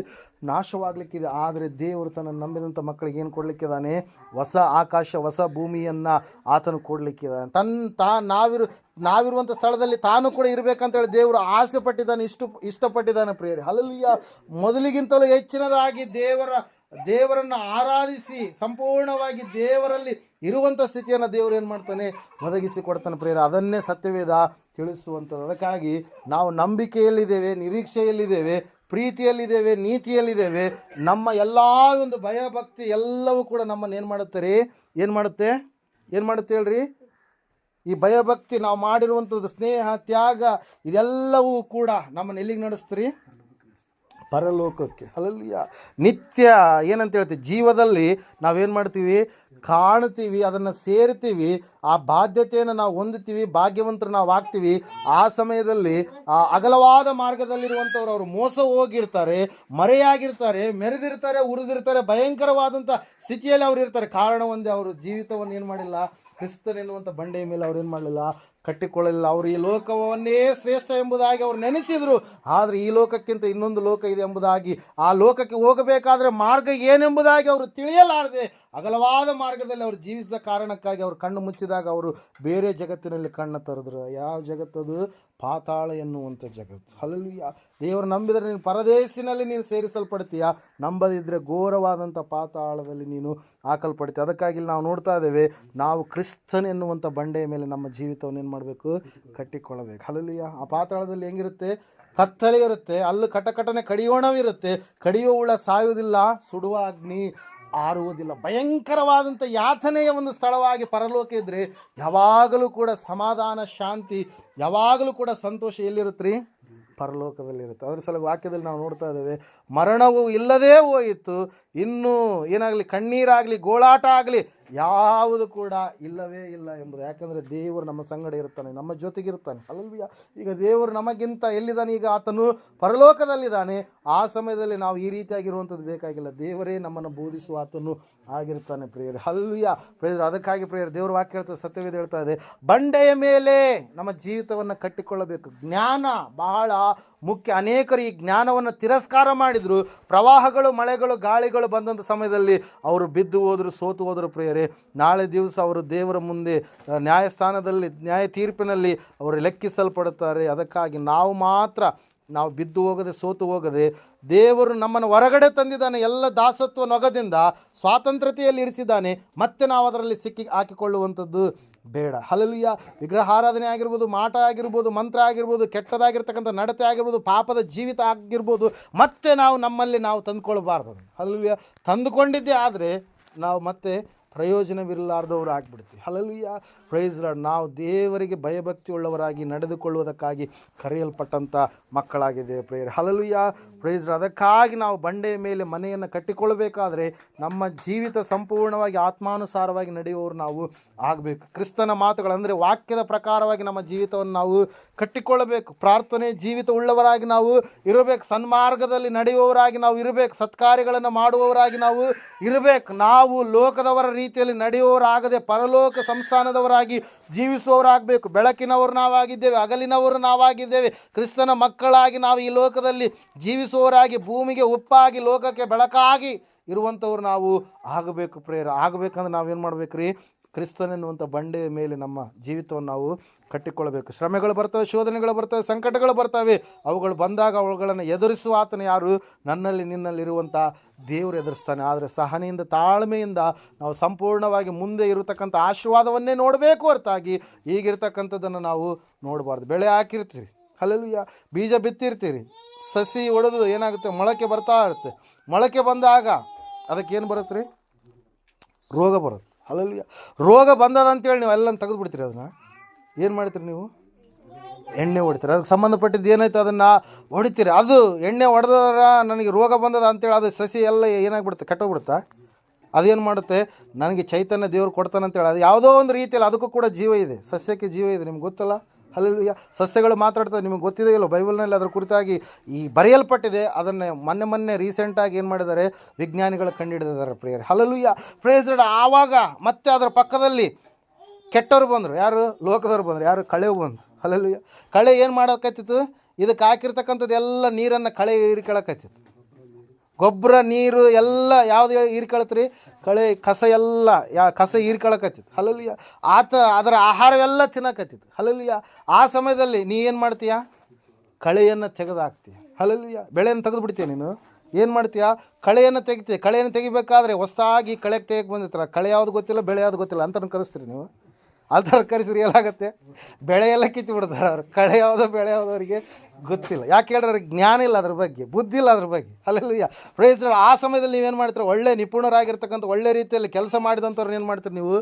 ನಾಶವಾಗಲಿಕ್ಕಿದೆ. ಆದರೆ ದೇವರು ತನ್ನ ನಂಬಿದಂಥ ಮಕ್ಕಳಿಗೆ ಏನು ಕೊಡಲಿಕ್ಕಿದ್ದಾನೆ? ಹೊಸ ಆಕಾಶ, ಹೊಸ ಭೂಮಿಯನ್ನು ಆತನು ಕೊಡಲಿಕ್ಕಿದ್ದಾನೆ. ನಾವಿರುವಂಥ ಸ್ಥಳದಲ್ಲಿ ತಾನು ಕೂಡ ಇರಬೇಕಂತೇಳಿ ದೇವರು ಆಸೆ ಪಟ್ಟಿದ್ದಾನೆ, ಇಷ್ಟಪಟ್ಟಿದ್ದಾನೆ ಪ್ರಿಯರೇ. ಹಲ್ಲೆಲೂಯಾ. ಮೊದಲಿಗಿಂತಲೂ ಹೆಚ್ಚಿನದಾಗಿ ದೇವರನ್ನು ಆರಾಧಿಸಿ ಸಂಪೂರ್ಣವಾಗಿ ದೇವರಲ್ಲಿ ಇರುವಂಥ ಸ್ಥಿತಿಯನ್ನು ದೇವರು ಏನು ಮಾಡ್ತಾನೆ? ಒದಗಿಸಿ ಕೊಡ್ತಾನೆ ಪ್ರಿಯರೇ. ಅದನ್ನೇ ಸತ್ಯವೇದ ತಿಳಿಸುವಂಥದ್ದು. ಅದಕ್ಕಾಗಿ ನಾವು ನಂಬಿಕೆಯಲ್ಲಿದ್ದೇವೆ, ನಿರೀಕ್ಷೆಯಲ್ಲಿದ್ದೇವೆ, ಪ್ರೀತಿಯಲ್ಲಿದ್ದೇವೆ, ನೀತಿಯಲ್ಲಿದ್ದೇವೆ. ನಮ್ಮ ಎಲ್ಲ ಒಂದು ಭಯಭಕ್ತಿ ಎಲ್ಲವೂ ಕೂಡ ನಮ್ಮನ್ನು ಏನು ಮಾಡುತ್ತೆ ಹೇಳ್ರಿ? ಈ ಭಯಭಕ್ತಿ, ನಾವು ಮಾಡಿರುವಂಥದ್ದು ಸ್ನೇಹ, ತ್ಯಾಗ, ಇದೆಲ್ಲವೂ ಕೂಡ ನಮ್ಮನ್ನು ಎಲ್ಲಿಗೆ ನಡೆಸ್ತೀರಿ? ಪರಲೋಕಕ್ಕೆ. ಹಲ್ಲೆಲೂಯಾ. ನಿತ್ಯ ಏನಂತ ಹೇಳ್ತೀವಿ, ಜೀವದಲ್ಲಿ ನಾವೇನು ಮಾಡ್ತೀವಿ? ಕಾಣ್ತೀವಿ, ಅದನ್ನು ಸೇರ್ತೀವಿ, ಆ ಬಾಧ್ಯತೆಯನ್ನು ನಾವು ಹೊಂದುತ್ತೀವಿ, ಭಾಗ್ಯವಂತರು ನಾವು ಆಗ್ತೀವಿ. ಆ ಸಮಯದಲ್ಲಿ ಆ ಅಗಲವಾದ ಮಾರ್ಗದಲ್ಲಿರುವಂಥವ್ರು ಅವರು ಮೋಸ ಹೋಗಿರ್ತಾರೆ, ಮರೆಯಾಗಿರ್ತಾರೆ, ಮೆರೆದಿರ್ತಾರೆ, ಉರಿದಿರ್ತಾರೆ, ಭಯಂಕರವಾದಂಥ ಸ್ಥಿತಿಯಲ್ಲಿ ಅವರು ಇರ್ತಾರೆ. ಕಾರಣ ಒಂದೇ, ಅವರು ಜೀವಿತವನ್ನು ಏನು ಮಾಡಿಲ್ಲ? ಕ್ರಿಸ್ತನೆನ್ನುವಂಥ ಬಂಡೆಯ ಮೇಲೆ ಅವ್ರು ಏನು ಮಾಡಲಿಲ್ಲ? ಕಟ್ಟಿಕೊಳ್ಳಲಿಲ್ಲ. ಅವರು ಈ ಲೋಕವನ್ನೇ ಶ್ರೇಷ್ಠ ಎಂಬುದಾಗಿ ಅವ್ರು ನೆನೆಸಿದರು. ಆದರೆ ಈ ಲೋಕಕ್ಕಿಂತ ಇನ್ನೊಂದು ಲೋಕ ಇದೆ ಎಂಬುದಾಗಿ, ಆ ಲೋಕಕ್ಕೆ ಹೋಗಬೇಕಾದ್ರೆ ಮಾರ್ಗ ಏನೆಂಬುದಾಗಿ ಅವರು ತಿಳಿಯಲಾರದೆ ಅಗಲವಾದ ಮಾರ್ಗದಲ್ಲಿ ಅವರು ಜೀವಿಸಿದ ಕಾರಣಕ್ಕಾಗಿ ಅವರು ಕಣ್ಣು ಮುಚ್ಚಿದಾಗ ಅವರು ಬೇರೆ ಜಗತ್ತಿನಲ್ಲಿ ಕಣ್ಣು ತರೆದ್ರು. ಯಾವ ಜಗತ್ತದು? ಪಾತಾಳ ಎನ್ನುವಂಥ ಜಗತ್ತು. ಹಲ್ಲೆಲೂಯಾ. ದೇವರು ನಂಬಿದರೆ ನೀನು ಪರದೇಶಿನಲ್ಲಿ ನೀನು ಸೇರಿಸಲ್ಪಡ್ತೀಯ, ನಂಬದಿದ್ದರೆ ಘೋರವಾದಂಥ ಪಾತಾಳದಲ್ಲಿ ನೀನು ಹಾಕಲ್ಪಡ್ತೀಯ. ಅದಕ್ಕಾಗಿ ನಾವು ನೋಡ್ತಾ ಇದ್ದೇವೆ, ನಾವು ಕ್ರಿಸ್ತನ್ ಎನ್ನುವಂಥ ಬಂಡೆಯ ಮೇಲೆ ನಮ್ಮ ಜೀವಿತವನ್ನು ಏನು ಮಾಡಬೇಕು? ಕಟ್ಟಿಕೊಳ್ಳಬೇಕು. ಹಲ್ಲೆಲೂಯಾ. ಆ ಪಾತಾಳದಲ್ಲಿ ಹೆಂಗಿರುತ್ತೆ? ಕತ್ತಲೆ ಇರುತ್ತೆ, ಅಲ್ಲೂ ಕಟಕಟನೆ ಕಡಿಯೋಣವಿರುತ್ತೆ, ಕಡಿಯೋ ಹುಳ ಸಾಯುವುದಿಲ್ಲ, ಸುಡುವ ಅಗ್ನಿ ಆರುವುದಿಲ್ಲ. ಭಯಂಕರವಾದಂಥ ಯಾತನೆಯ ಒಂದು ಸ್ಥಳವಾಗಿ ಪರಲೋಕ ಇದ್ದರೆ ಯಾವಾಗಲೂ ಕೂಡ ಸಮಾಧಾನ, ಶಾಂತಿ, ಯಾವಾಗಲೂ ಕೂಡ ಸಂತೋಷ ಎಲ್ಲಿರುತ್ತೆ? ಪರಲೋಕದಲ್ಲಿರುತ್ತೆ. ಅದರ ಸಲುವಾಗಿ ವಾಕ್ಯದಲ್ಲಿ ನಾವು ನೋಡ್ತಾ ಇದ್ದೇವೆ, ಮರಣವು ಇಲ್ಲದೇ ಹೋಯಿತು, ಇನ್ನೂ ಏನಾಗಲಿ, ಕಣ್ಣೀರಾಗಲಿ, ಗೋಳಾಟ ಆಗಲಿ ಯಾವುದು ಕೂಡ ಇಲ್ಲವೇ ಇಲ್ಲ ಎಂಬುದು. ಯಾಕಂದರೆ ದೇವರು ನಮ್ಮ ಸಂಗಡ ಇರ್ತಾನೆ, ನಮ್ಮ ಜೊತೆಗಿರ್ತಾನೆ. ಅಲ್ಲಲ್ವಿಯ. ಈಗ ದೇವರು ನಮಗಿಂತ ಎಲ್ಲಿದ್ದಾನೆ? ಈಗ ಆತನು ಪರಲೋಕದಲ್ಲಿದ್ದಾನೆ. ಆ ಸಮಯದಲ್ಲಿ ನಾವು ಈ ರೀತಿಯಾಗಿರುವಂಥದ್ದು ಬೇಕಾಗಿಲ್ಲ, ದೇವರೇ ನಮ್ಮನ್ನು ಬೋಧಿಸುವ ಆತನು ಆಗಿರ್ತಾನೆ ಪ್ರಿಯರೇ. ಹಲ್ವಿಯ ಪ್ರಿಯರೇ. ಅದಕ್ಕಾಗಿ ಪ್ರಿಯರೇ, ದೇವರು ವಾಕ್ಯ ಹೇಳ್ತಾ, ಸತ್ಯವೇದ ಹೇಳ್ತಾ ಇದೆ, ಬಂಡೆಯ ಮೇಲೆ ನಮ್ಮ ಜೀವಿತವನ್ನು ಕಟ್ಟಿಕೊಳ್ಳಬೇಕು. ಜ್ಞಾನ ಬಹಳ ಮುಖ್ಯ. ಅನೇಕರು ಈ ಜ್ಞಾನವನ್ನು ತಿರಸ್ಕಾರ ಮಾಡಿದರು. ಪ್ರವಾಹಗಳು, ಮಳೆಗಳು, ಗಾಳಿಗಳು ಬಂದಂಥ ಸಮಯದಲ್ಲಿ ಅವರು ಬಿದ್ದು ಹೋದರು, ಸೋತು ಹೋದರು ಪ್ರಿಯರೇ. ನಾಳೆ ದಿವಸ ಅವರು ದೇವರ ಮುಂದೆ ನ್ಯಾಯಸ್ಥಾನದಲ್ಲಿ, ನ್ಯಾಯ ತೀರ್ಪಿನಲ್ಲಿ ಅವರು ಲೆಕ್ಕಿಸಲ್ಪಡುತ್ತಾರೆ. ಅದಕ್ಕಾಗಿ ನಾವು ಬಿದ್ದು ಹೋಗದೆ, ಸೋತು ಹೋಗದೆ, ದೇವರು ನಮ್ಮನ್ನು ಹೊರಗಡೆ ತಂದಿದ್ದಾನೆ, ಎಲ್ಲ ದಾಸತ್ವ ನೊಗದಿಂದ ಸ್ವಾತಂತ್ರ್ಯತೆಯಲ್ಲಿ ಇರಿಸಿದ್ದಾನೆ. ಮತ್ತೆ ನಾವು ಅದರಲ್ಲಿ ಹಾಕಿಕೊಳ್ಳುವಂಥದ್ದು ಬೇಡ. ಹಲ್ಲೆಲೂಯಾ. ವಿಗ್ರಹಾರಾಧನೆ ಆಗಿರ್ಬೋದು, ಮಾಟ ಆಗಿರ್ಬೋದು, ಮಂತ್ರ ಆಗಿರ್ಬೋದು, ಕೆಟ್ಟದಾಗಿರ್ತಕ್ಕಂಥ ನಡತೆ ಆಗಿರ್ಬೋದು, ಪಾಪದ ಜೀವಿತ ಆಗಿರ್ಬೋದು, ಮತ್ತೆ ನಮ್ಮಲ್ಲಿ ನಾವು ತಂದುಕೊಳ್ಬಾರ್ದು. ಹಲ್ಲೆಲೂಯಾ. ತಂದುಕೊಂಡಿದ್ದೇ ಆದರೆ ನಾವು ಮತ್ತೆ ಪ್ರಯೋಜನವಿರಲಾರ್ದವರು ಆಗಿಬಿಡ್ತೀವಿ. ಹಲ್ಲೆಲೂಯಾ. Praise Lord. ನಾವು ದೇವರಿಗೆ ಭಯಭಕ್ತಿ ಉಳ್ಳವರಾಗಿ ನಡೆದುಕೊಳ್ಳುವುದಕ್ಕಾಗಿ ಕರೆಯಲ್ಪಟ್ಟಂಥ ಮಕ್ಕಳಾಗಿದ್ದೇವೆ ಪ್ರೇಯರ್. ಹಲ್ಲೆಲೂಯಾ. Praise Lord. ಅದಕ್ಕಾಗಿ ನಾವು ಬಂಡೆಯ ಮೇಲೆ ಮನೆಯನ್ನು ಕಟ್ಟಿಕೊಳ್ಳಬೇಕಾದ್ರೆ ನಮ್ಮ ಜೀವಿತ ಸಂಪೂರ್ಣವಾಗಿ ಆತ್ಮಾನುಸಾರವಾಗಿ ನಡೆಯುವವರು ನಾವು ಆಗಬೇಕು. ಕ್ರಿಸ್ತನ ಮಾತುಗಳಂದರೆ ವಾಕ್ಯದ ಪ್ರಕಾರವಾಗಿ ನಮ್ಮ ಜೀವಿತವನ್ನು ನಾವು ಕಟ್ಟಿಕೊಳ್ಳಬೇಕು. ಪ್ರಾರ್ಥನೆ ಜೀವಿತ ಉಳ್ಳವರಾಗಿ ನಾವು ಇರಬೇಕು. ಸನ್ಮಾರ್ಗದಲ್ಲಿ ನಡೆಯುವವರಾಗಿ ನಾವು ಇರಬೇಕು. ಸತ್ಕಾರ್ಯಗಳನ್ನು ಮಾಡುವವರಾಗಿ ನಾವು ಇರಬೇಕು. ನಾವು ಲೋಕದವರ ರೀತಿಯಲ್ಲಿ ನಡೆಯುವವರಾಗದೆ ಪರಲೋಕ ಸಂಸ್ಥಾನದವರಾಗಿ ಜೀವಿಸುವವರಾಗಬೇಕು. ಬೆಳಕಿನವರು ನಾವಾಗಿದ್ದೇವೆ, ಹಗಲಿನವರು ನಾವಾಗಿದ್ದೇವೆ. ಕ್ರಿಸ್ತನ ಮಕ್ಕಳಾಗಿ ನಾವು ಈ ಲೋಕದಲ್ಲಿ ಜೀವಿಸುವವರಾಗಿ, ಭೂಮಿಗೆ ಉಪ್ಪಾಗಿ, ಲೋಕಕ್ಕೆ ಬೆಳಕಾಗಿ ಇರುವಂಥವ್ರು ನಾವು ಆಗಬೇಕು ಪ್ರೇರ. ಆಗಬೇಕಂದ್ರೆ ನಾವೇನು ಮಾಡ್ಬೇಕ್ರಿ? ಕ್ರಿಸ್ತನೆನ್ನುವಂಥ ಬಂಡೆಯ ಮೇಲೆ ನಮ್ಮ ಜೀವಿತವನ್ನು ನಾವು ಕಟ್ಟಿಕೊಳ್ಳಬೇಕು. ಶ್ರಮೆಗಳು ಬರ್ತವೆ, ಶೋಧನೆಗಳು ಬರ್ತವೆ, ಸಂಕಟಗಳು ಬರ್ತವೆ. ಅವುಗಳು ಬಂದಾಗ ಅವುಗಳನ್ನು ಎದುರಿಸುವ ಆತನ ಯಾರು? ನನ್ನಲ್ಲಿ ನಿನ್ನಲ್ಲಿರುವಂಥ ದೇವರು ಎದುರಿಸ್ತಾನೆ. ಆದರೆ ಸಹನೆಯಿಂದ, ತಾಳ್ಮೆಯಿಂದ ನಾವು ಸಂಪೂರ್ಣವಾಗಿ ಮುಂದೆ ಇರತಕ್ಕಂಥ ಆಶೀರ್ವಾದವನ್ನೇ ನೋಡಬೇಕು ಹೊರತಾಗಿ ಈಗಿರ್ತಕ್ಕಂಥದ್ದನ್ನು ನಾವು ನೋಡಬಾರ್ದು. ಬೆಳೆ ಹಾಕಿರ್ತೀರಿ, ಹಲ್ಲೆಲೂಯಾ, ಬೀಜ ಬಿತ್ತಿರ್ತೀರಿ, ಸಸಿ ಒಡೆದು ಏನಾಗುತ್ತೆ? ಮೊಳಕೆ ಬರ್ತಾ ಇರುತ್ತೆ. ಮೊಳಕೆ ಬಂದಾಗ ಅದಕ್ಕೇನು ಬರುತ್ತೆ ರೀ? ರೋಗ ಬರುತ್ತೆ. ಹಲ್ಲೆಲೂಯಾ. ರೋಗ ಬಂದದ ಅಂತೇಳಿ ನೀವು ಎಲ್ಲ ತೆಗೆದು ಬಿಡ್ತೀರಿ. ಅದನ್ನು ಏನು ಮಾಡ್ತೀರಿ? ನೀವು ಎಣ್ಣೆ ಹೊಡಿತೀರಿ. ಅದಕ್ಕೆ ಸಂಬಂಧಪಟ್ಟಿದ್ದು ಏನಾಯ್ತು ಅದನ್ನು ಹೊಡಿತೀರಿ. ಅದು ಎಣ್ಣೆ ಹೊಡೆದ್ರ ನನಗೆ ರೋಗ ಬಂದದ ಅಂತೇಳಿ ಅದು ಸಸಿ ಎಲ್ಲ ಏನಾಗ್ಬಿಡುತ್ತೆ? ಕೆಟ್ಟೋಗ್ಬಿಡುತ್ತಾ? ಅದೇನು ಮಾಡುತ್ತೆ? ನನಗೆ ಚೈತನ್ಯ ದೇವರು ಕೊಡ್ತಾನೆ ಅಂತೇಳಿ ಅದು ಯಾವುದೋ ಒಂದು ರೀತಿಯಲ್ಲಿ ಅದಕ್ಕೂ ಕೂಡ ಜೀವ ಇದೆ. ಸಸ್ಯಕ್ಕೆ ಜೀವ ಇದೆ, ನಿಮ್ಗೆ ಗೊತ್ತಲ್ಲ? ಹಲ್ಲೆಲೂಯಾ. ಸಸ್ಯಗಳು ಮಾತಾಡ್ತದೆ, ನಿಮಗೆ ಗೊತ್ತಿದೆ ಇಲ್ಲೋ? ಬೈಬಲ್ನಲ್ಲಿ ಅದರ ಕುರಿತಾಗಿ ಬರೆಯಲ್ಪಟ್ಟಿದೆ. ಅದನ್ನು ಮೊನ್ನೆ ರೀಸೆಂಟಾಗಿ ಏನು ಮಾಡಿದ್ದಾರೆ? ವಿಜ್ಞಾನಿಗಳು ಕಂಡುಹಿಡಿದಿದ್ದಾರೆ ಪ್ರೇಯರ್. ಹಲ್ಲೆಲೂಯಾ. Praise Lord. ಆವಾಗ ಮತ್ತೆ ಅದರ ಪಕ್ಕದಲ್ಲಿ ಕೆಟ್ಟವರು ಬಂದರು. ಯಾರು? ಲೋಕದವ್ರು ಬಂದರು. ಯಾರು? ಕಳೆವು ಬಂತು. ಹಲ್ಲೆಲೂಯಾ. ಕಳೆ ಏನು ಮಾಡೋಕತ್ತಿತ್ತು? ಇದಕ್ಕೆ ಹಾಕಿರ್ತಕ್ಕಂಥದ್ದು ಎಲ್ಲ ನೀರನ್ನು ಕಳೆ ಹೀರ್ಕೊಳಕತ್ತಿತ್ತು. ಗೊಬ್ಬರ ನೀರು ಎಲ್ಲ ಯಾವ್ದು ಹೀರ್ಕೊಳತ್ರಿ? ಕಳೆ ಕಸ ಎಲ್ಲ ಕಸ ಹೀರ್ಕೊಳಕತ್ತಿತ್ತು. ಹಲ್ಲೆಲೂಯಾ. ಅದರ ಆಹಾರವೆಲ್ಲ ತಿನ್ನಕತ್ತಿತ್ತು. ಹಲ್ಲೆಲೂಯಾ. ಆ ಸಮಯದಲ್ಲಿ ನೀ ಏನು ಮಾಡ್ತೀಯ? ಕಳೆಯನ್ನು ತೆಗೆದಾಕ್ತೀಯ. ಹಲ್ಲೆಲೂಯಾ. ಬೆಳೆಯನ್ನು ತೆಗೆದು ಬಿಡ್ತೀಯ. ನೀನು ಏನು ಮಾಡ್ತೀಯ? ಕಳೆಯನ್ನು ತೆಗಿತೀಯ. ಕಳೆಯನ್ನು ತೆಗಿಬೇಕಾದ್ರೆ ಹೊಸದಾಗಿ ಕಳೆಗೆ ತೆಗೆಕ್ಕೆ ಬಂದಿರ್ತಾರೆ. ಕಳೆ ಯಾವುದು ಗೊತ್ತಿಲ್ಲ, ಬೆಳೆ ಯಾವುದು ಗೊತ್ತಿಲ್ಲ ಅಂತ ಕರೆಸ್ತೀರಿ ನೀವು. ಆ ಥರ ಕರೆಸಿರಿ ಏನಾಗುತ್ತೆ? ಬೆಳೆ ಎಲ್ಲ ಕಿತ್ತು ಬಿಡ್ತಾರೆ ಅವ್ರು. ಕಳೆ ಯಾವುದೋ ಬೆಳೆ ಯಾವುದೋ ಅವರಿಗೆ ಗೊತ್ತಿಲ್ಲ. ಯಾಕೆ ಹೇಳಿದ್ರೆ ಅವ್ರಿಗೆ ಜ್ಞಾನ ಇಲ್ಲ, ಅದ್ರ ಬಗ್ಗೆ ಬುದ್ಧಿ ಇಲ್ಲ ಅದ್ರ ಬಗ್ಗೆ. ಹಲ್ಲೆಲೂಯಾ. Praise the Lord. ಆ ಸಮಯದಲ್ಲಿ ನೀವೇನು ಮಾಡ್ತೀರ? ಒಳ್ಳೆ ನಿಪುಣರಾಗಿರ್ತಕ್ಕಂಥ ಒಳ್ಳೆ ರೀತಿಯಲ್ಲಿ ಕೆಲಸ ಮಾಡಿದಂಥವ್ರನ್ನ ಏನು ಮಾಡ್ತೀರಿ? ನೀವು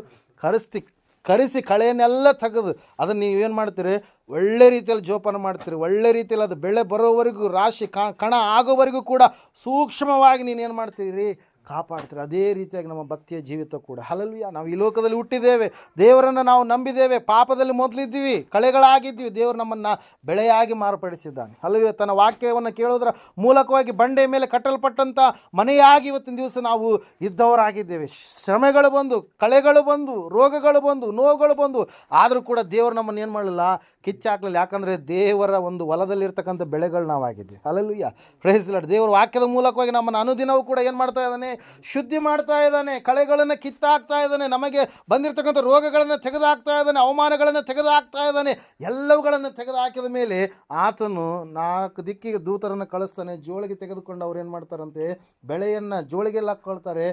ಕರೆಸಿ ಕಳೆಯನ್ನೆಲ್ಲ ತೆಗೆದು ಅದನ್ನು ನೀವೇನು ಮಾಡ್ತೀರಿ? ಒಳ್ಳೆ ರೀತಿಯಲ್ಲಿ ಜೋಪಾನ ಮಾಡ್ತೀರಿ. ಒಳ್ಳೆ ರೀತಿಯಲ್ಲಿ ಅದು ಬೆಳೆ ಬರೋವರೆಗೂ, ರಾಶಿ ಕಣ ಆಗೋವರೆಗೂ ಕೂಡ ಸೂಕ್ಷ್ಮವಾಗಿ ನೀನೇನು ಮಾಡ್ತೀರಿ? ಕಾಪಾಡ್ತೀರಿ. ಅದೇ ರೀತಿಯಾಗಿ ನಮ್ಮ ಭಕ್ತಿಯ ಜೀವಿತ ಕೂಡ. ಹಲ್ಲೆಲೂಯಾ. ನಾವು ಈ ಲೋಕದಲ್ಲಿ ಹುಟ್ಟಿದ್ದೇವೆ, ದೇವರನ್ನು ನಾವು ನಂಬಿದ್ದೇವೆ, ಪಾಪದಲ್ಲಿ ಮೊದಲಿದ್ದೀವಿ, ಕಳೆಗಳಾಗಿದ್ದೀವಿ. ದೇವರು ನಮ್ಮನ್ನು ಬೆಳೆಯಾಗಿ ಮಾರ್ಪಡಿಸಿದ್ದಾನೆ. ಹಲ್ಲೆಲೂಯಾ. ತನ್ನ ವಾಕ್ಯವನ್ನು ಕೇಳೋದರ ಮೂಲಕವಾಗಿ ಬಂಡೆಯ ಮೇಲೆ ಕಟ್ಟಲ್ಪಟ್ಟಂಥ ಮನೆಯಾಗಿ ಇವತ್ತಿನ ದಿವಸ ನಾವು ಇದ್ದವರಾಗಿದ್ದೇವೆ. ಶ್ರಮೆಗಳು ಬಂದು, ಕಳೆಗಳು ಬಂದು, ರೋಗಗಳು ಬಂದು, ನೋವುಗಳು ಬಂದು, ಆದರೂ ಕೂಡ ದೇವರು ನಮ್ಮನ್ನು ಏನು ಮಾಡಲಿಲ್ಲ? ಕಿಚ್ಚಾಕಲಿಲ್ಲ. ಯಾಕಂದರೆ ದೇವರ ಒಂದು ಹೊಲದಲ್ಲಿರ್ತಕ್ಕಂಥ ಬೆಳೆಗಳು ನಾವಾಗಿದ್ದೀವಿ. ಹಲ್ಲೆಲೂಯಾ. Praise the Lord. ದೇವರ ವಾಕ್ಯದ ಮೂಲಕವಾಗಿ ನಮ್ಮನ್ನು ಅನುದಿನವೂ ಕೂಡ ಏನು ಮಾಡ್ತಾ ಇದ್ದಾನೆ? ಶುದ್ಧಿ ಮಾಡ್ತಾ ಇದ್ದಾನೆ. ಕಳೆಗಳನ್ನು ಕಿತ್ತಾಕ್ತಾ ಇದ್ದಾನೆ. ನಮಗೆ ಬಂದಿರತಕ್ಕಂಥ ರೋಗಗಳನ್ನು ತೆಗೆದುಹಾಕ್ತಾ ಇದ್ದಾನೆ. ಅವಮಾನಗಳನ್ನು ತೆಗೆದುಹಾಕ್ತಾ ಇದ್ದಾನೆ. ಎಲ್ಲವುಗಳನ್ನು ತೆಗೆದುಹಾಕಿದ ಮೇಲೆ ಆತನು 4 ದಿಕ್ಕಿಗೆ ದೂತರನ್ನು ಕಳಿಸ್ತಾನೆ. ಜೋಳಿಗೆ ತೆಗೆದುಕೊಂಡು ಅವ್ರು ಏನು ಮಾಡ್ತಾರಂತೆ? ಬೆಳೆಯನ್ನು ಜೋಳಿಗೆಲ್ಲ ಹಾಕ್ಕೊಳ್ತಾರೆ.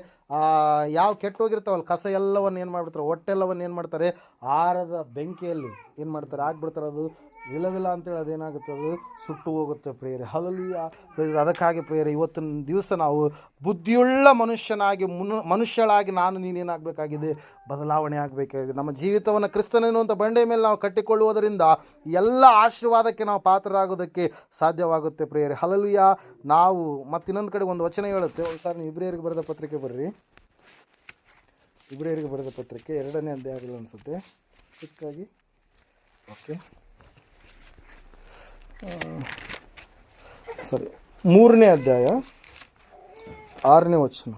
ಯಾವ ಕೆಟ್ಟೋಗಿರ್ತಾವಲ್ಲ ಕಸ ಎಲ್ಲವನ್ನು ಏನು ಮಾಡಿಬಿಡ್ತಾರೆ? ಹೊಟ್ಟೆಲ್ಲವನ್ನು ಏನು ಮಾಡ್ತಾರೆ? ಆರದ ಬೆಂಕಿಯಲ್ಲಿ ಏನು ಮಾಡ್ತಾರೆ? ಹಾಕ್ಬಿಡ್ತಾರೆ. ಅದು ವಿಲವಿಲ ಅಂತೇಳಿ ಅದೇನಾಗುತ್ತೆ? ಅದು ಸುಟ್ಟು ಹೋಗುತ್ತೆ ಪ್ರಿಯರೇ. ಹಲ್ಲೆಲೂಯಾ. ಅದಕ್ಕಾಗಿ ಪ್ರಿಯರೇ, ಇವತ್ತಿನ ದಿವಸ ನಾವು ಬುದ್ಧಿಯುಳ್ಳ ಮನುಷ್ಯಳಾಗಿ ನೀನೇನಾಗಬೇಕಾಗಿದೆ? ಬದಲಾವಣೆ ಆಗಬೇಕಾಗಿದೆ. ನಮ್ಮ ಜೀವಿತವನ್ನು ಕ್ರಿಸ್ತನೆನ್ನುವಂಥ ಬಂಡೆಯ ಮೇಲೆ ನಾವು ಕಟ್ಟಿಕೊಳ್ಳುವುದರಿಂದ ಎಲ್ಲ ಆಶೀರ್ವಾದಕ್ಕೆ ನಾವು ಪಾತ್ರರಾಗೋದಕ್ಕೆ ಸಾಧ್ಯವಾಗುತ್ತೆ ಪ್ರಿಯರೇ. ಹಲ್ಲೆಲೂಯಾ. ನಾವು ಮತ್ತಿನ್ನೊಂದು ಕಡೆ ಒಂದು ವಚನ ಹೇಳುತ್ತೆ. ಒಂದು ಸಾರಿ ನೀವು ಇಬ್ರಿಯರಿಗೆ ಬರೆದ ಪತ್ರಿಕೆ ಬರ್ರಿ. ಇಬ್ರಿಯರಿಗೆ ಬರೆದ ಪತ್ರಿಕೆ 2ನೇ ಅಧ್ಯಾಯ ಅನಿಸುತ್ತೆ ಚಿಕ್ಕಾಗಿ. ಓಕೆ, ಸರಿ, 3ನೇ ಅಧ್ಯಾಯ 6ನೇ ವಚನ.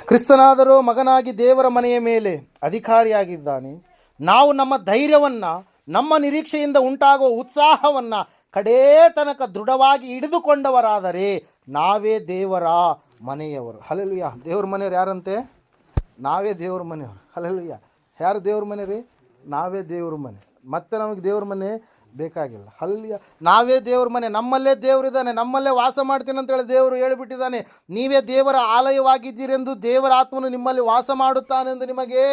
ಕ್ರಿಸ್ತನಾದರೂ ಮಗನಾಗಿ ದೇವರ ಮನೆಯ ಮೇಲೆ ಅಧಿಕಾರಿಯಾಗಿದ್ದಾನೆ. ನಾವು ನಮ್ಮ ಧೈರ್ಯವನ್ನು, ನಮ್ಮ ನಿರೀಕ್ಷೆಯಿಂದ ಉಂಟಾಗುವ ಉತ್ಸಾಹವನ್ನು ಕಡೇ ತನಕ ದೃಢವಾಗಿ ಹಿಡಿದುಕೊಂಡವರಾದರೆ ನಾವೇ ದೇವರ ಮನೆಯವರು. ಹಲ್ಲೆಲೂಯಾ. ದೇವ್ರ ಮನೆಯವರು ಯಾರಂತೆ? ನಾವೇ ದೇವ್ರ ಮನೆಯವರು. ಹಲ್ಲೆಲೂಯಾ. ಯಾರು ದೇವ್ರ ಮನೆ ರೀ? ನಾವೇ ದೇವ್ರ ಮನೆ. ಮತ್ತೆ ನಮಗೆ ದೇವ್ರ ಮನೆ ಬೇಕಾಗಿಲ್ಲ. ಹಲ್ಲೆಲೂಯಾ. ನಾವೇ ದೇವ್ರ ಮನೆ. ನಮ್ಮಲ್ಲೇ ದೇವರಿದ್ದಾನೆ. ನಮ್ಮಲ್ಲೇ ವಾಸ ಮಾಡ್ತೀನಿ ಅಂತೇಳಿ ದೇವರು ಹೇಳಿಬಿಟ್ಟಿದ್ದಾನೆ. ನೀವೇ ದೇವರ ಆಲಯವಾಗಿದ್ದೀರೆಂದು ದೇವರ ಆತ್ಮನು ನಿಮ್ಮಲ್ಲಿ ವಾಸ ಮಾಡುತ್ತಾನೆಂದು ನಿಮಗೆ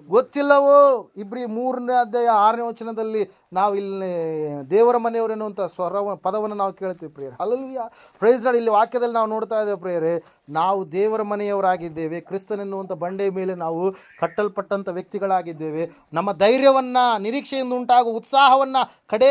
ಗೊತ್ತಿಲ್ಲವೋ? ಇಬ್ರಿ 3ನೇ ಅಧ್ಯಾಯ 6ನೇ ವಚನದಲ್ಲಿ ನಾವು ಇಲ್ಲಿ ದೇವರ ಮನೆಯವರು ಎನ್ನುವಂಥ ಪದವನ್ನು ನಾವು ಕೇಳ್ತೀವಿ ಪ್ರಿಯರೇ. ಹಲ್ಲೆಲೂಯಾ. Praise Lord. ಇಲ್ಲಿ ವಾಕ್ಯದಲ್ಲಿ ನಾವು ನೋಡ್ತಾ ಇದ್ದೇವೆ ಪ್ರಿಯರೇ, ನಾವು ದೇವರ ಮನೆಯವರಾಗಿದ್ದೇವೆ. ಕ್ರಿಸ್ತನೆನ್ನುವಂಥ ಬಂಡೆಯ ಮೇಲೆ ನಾವು ಕಟ್ಟಲ್ಪಟ್ಟಂಥ ವ್ಯಕ್ತಿಗಳಾಗಿದ್ದೇವೆ. ನಮ್ಮ ಧೈರ್ಯವನ್ನು, ನಿರೀಕ್ಷೆಯಿಂದ ಉಂಟಾಗುವ ಉತ್ಸಾಹವನ್ನು ಕಡೇ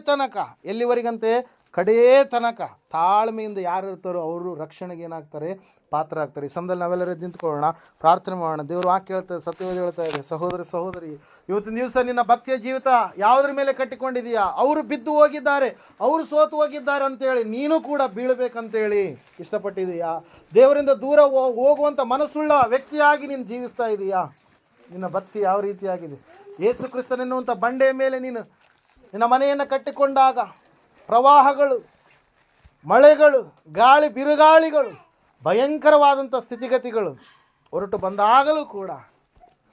ತನಕ, ಎಲ್ಲಿವರೆಗಂತೆ? ಕಡೇ ತನಕ ತಾಳ್ಮೆಯಿಂದ ಯಾರು ಇರ್ತಾರೋ ಅವರು ರಕ್ಷಣೆಗೆ ಏನಾಗ್ತಾರೆ? ಪಾತ್ರ ಆಗ್ತಾರೆ. ಈ ಸಮಯದಲ್ಲಿ ನಾವೆಲ್ಲರೂ ನಿಂತ್ಕೊಳ್ಳೋಣ, ಪ್ರಾರ್ಥನೆ ಮಾಡೋಣ. ದೇವರು ವಾಕ್ಯ ಹೇಳ್ತಾರೆ, ಸತ್ಯವೇದ ಹೇಳ್ತಾ ಇದೆ, ಸಹೋದರಿ ಇವತ್ತಿನ ದಿವಸ ನಿನ್ನ ಭಕ್ತಿಯ ಜೀವಿತ ಯಾವುದ್ರ ಮೇಲೆ ಕಟ್ಟಿಕೊಂಡಿದೆಯಾ? ಅವರು ಬಿದ್ದು ಹೋಗಿದ್ದಾರೆ, ಅವರು ಸೋತು ಹೋಗಿದ್ದಾರೆ ಅಂತೇಳಿ ನೀನು ಕೂಡ ಬೀಳಬೇಕಂತೇಳಿ ಇಷ್ಟಪಟ್ಟಿದೆಯಾ? ದೇವರಿಂದ ದೂರ ಹೋಗುವಂಥ ಮನಸ್ಸುಳ್ಳ ವ್ಯಕ್ತಿಯಾಗಿ ನೀನು ಜೀವಿಸ್ತಾ ಇದೆಯಾ? ನಿನ್ನ ಭಕ್ತಿ ಯಾವ ರೀತಿಯಾಗಿದೆ? ಯೇಸು ಕ್ರಿಸ್ತನೆನ್ನುವಂಥ ಬಂಡೆಯ ಮೇಲೆ ನೀನು ನಿನ್ನ ಮನೆಯನ್ನು ಕಟ್ಟಿಕೊಂಡಾಗ ಪ್ರವಾಹಗಳು, ಮಳೆಗಳು, ಗಾಳಿ ಬಿರುಗಾಳಿಗಳು, ಭಯಂಕರವಾದಂಥ ಸ್ಥಿತಿಗತಿಗಳು ಹೊರಟು ಬಂದಾಗಲೂ ಕೂಡ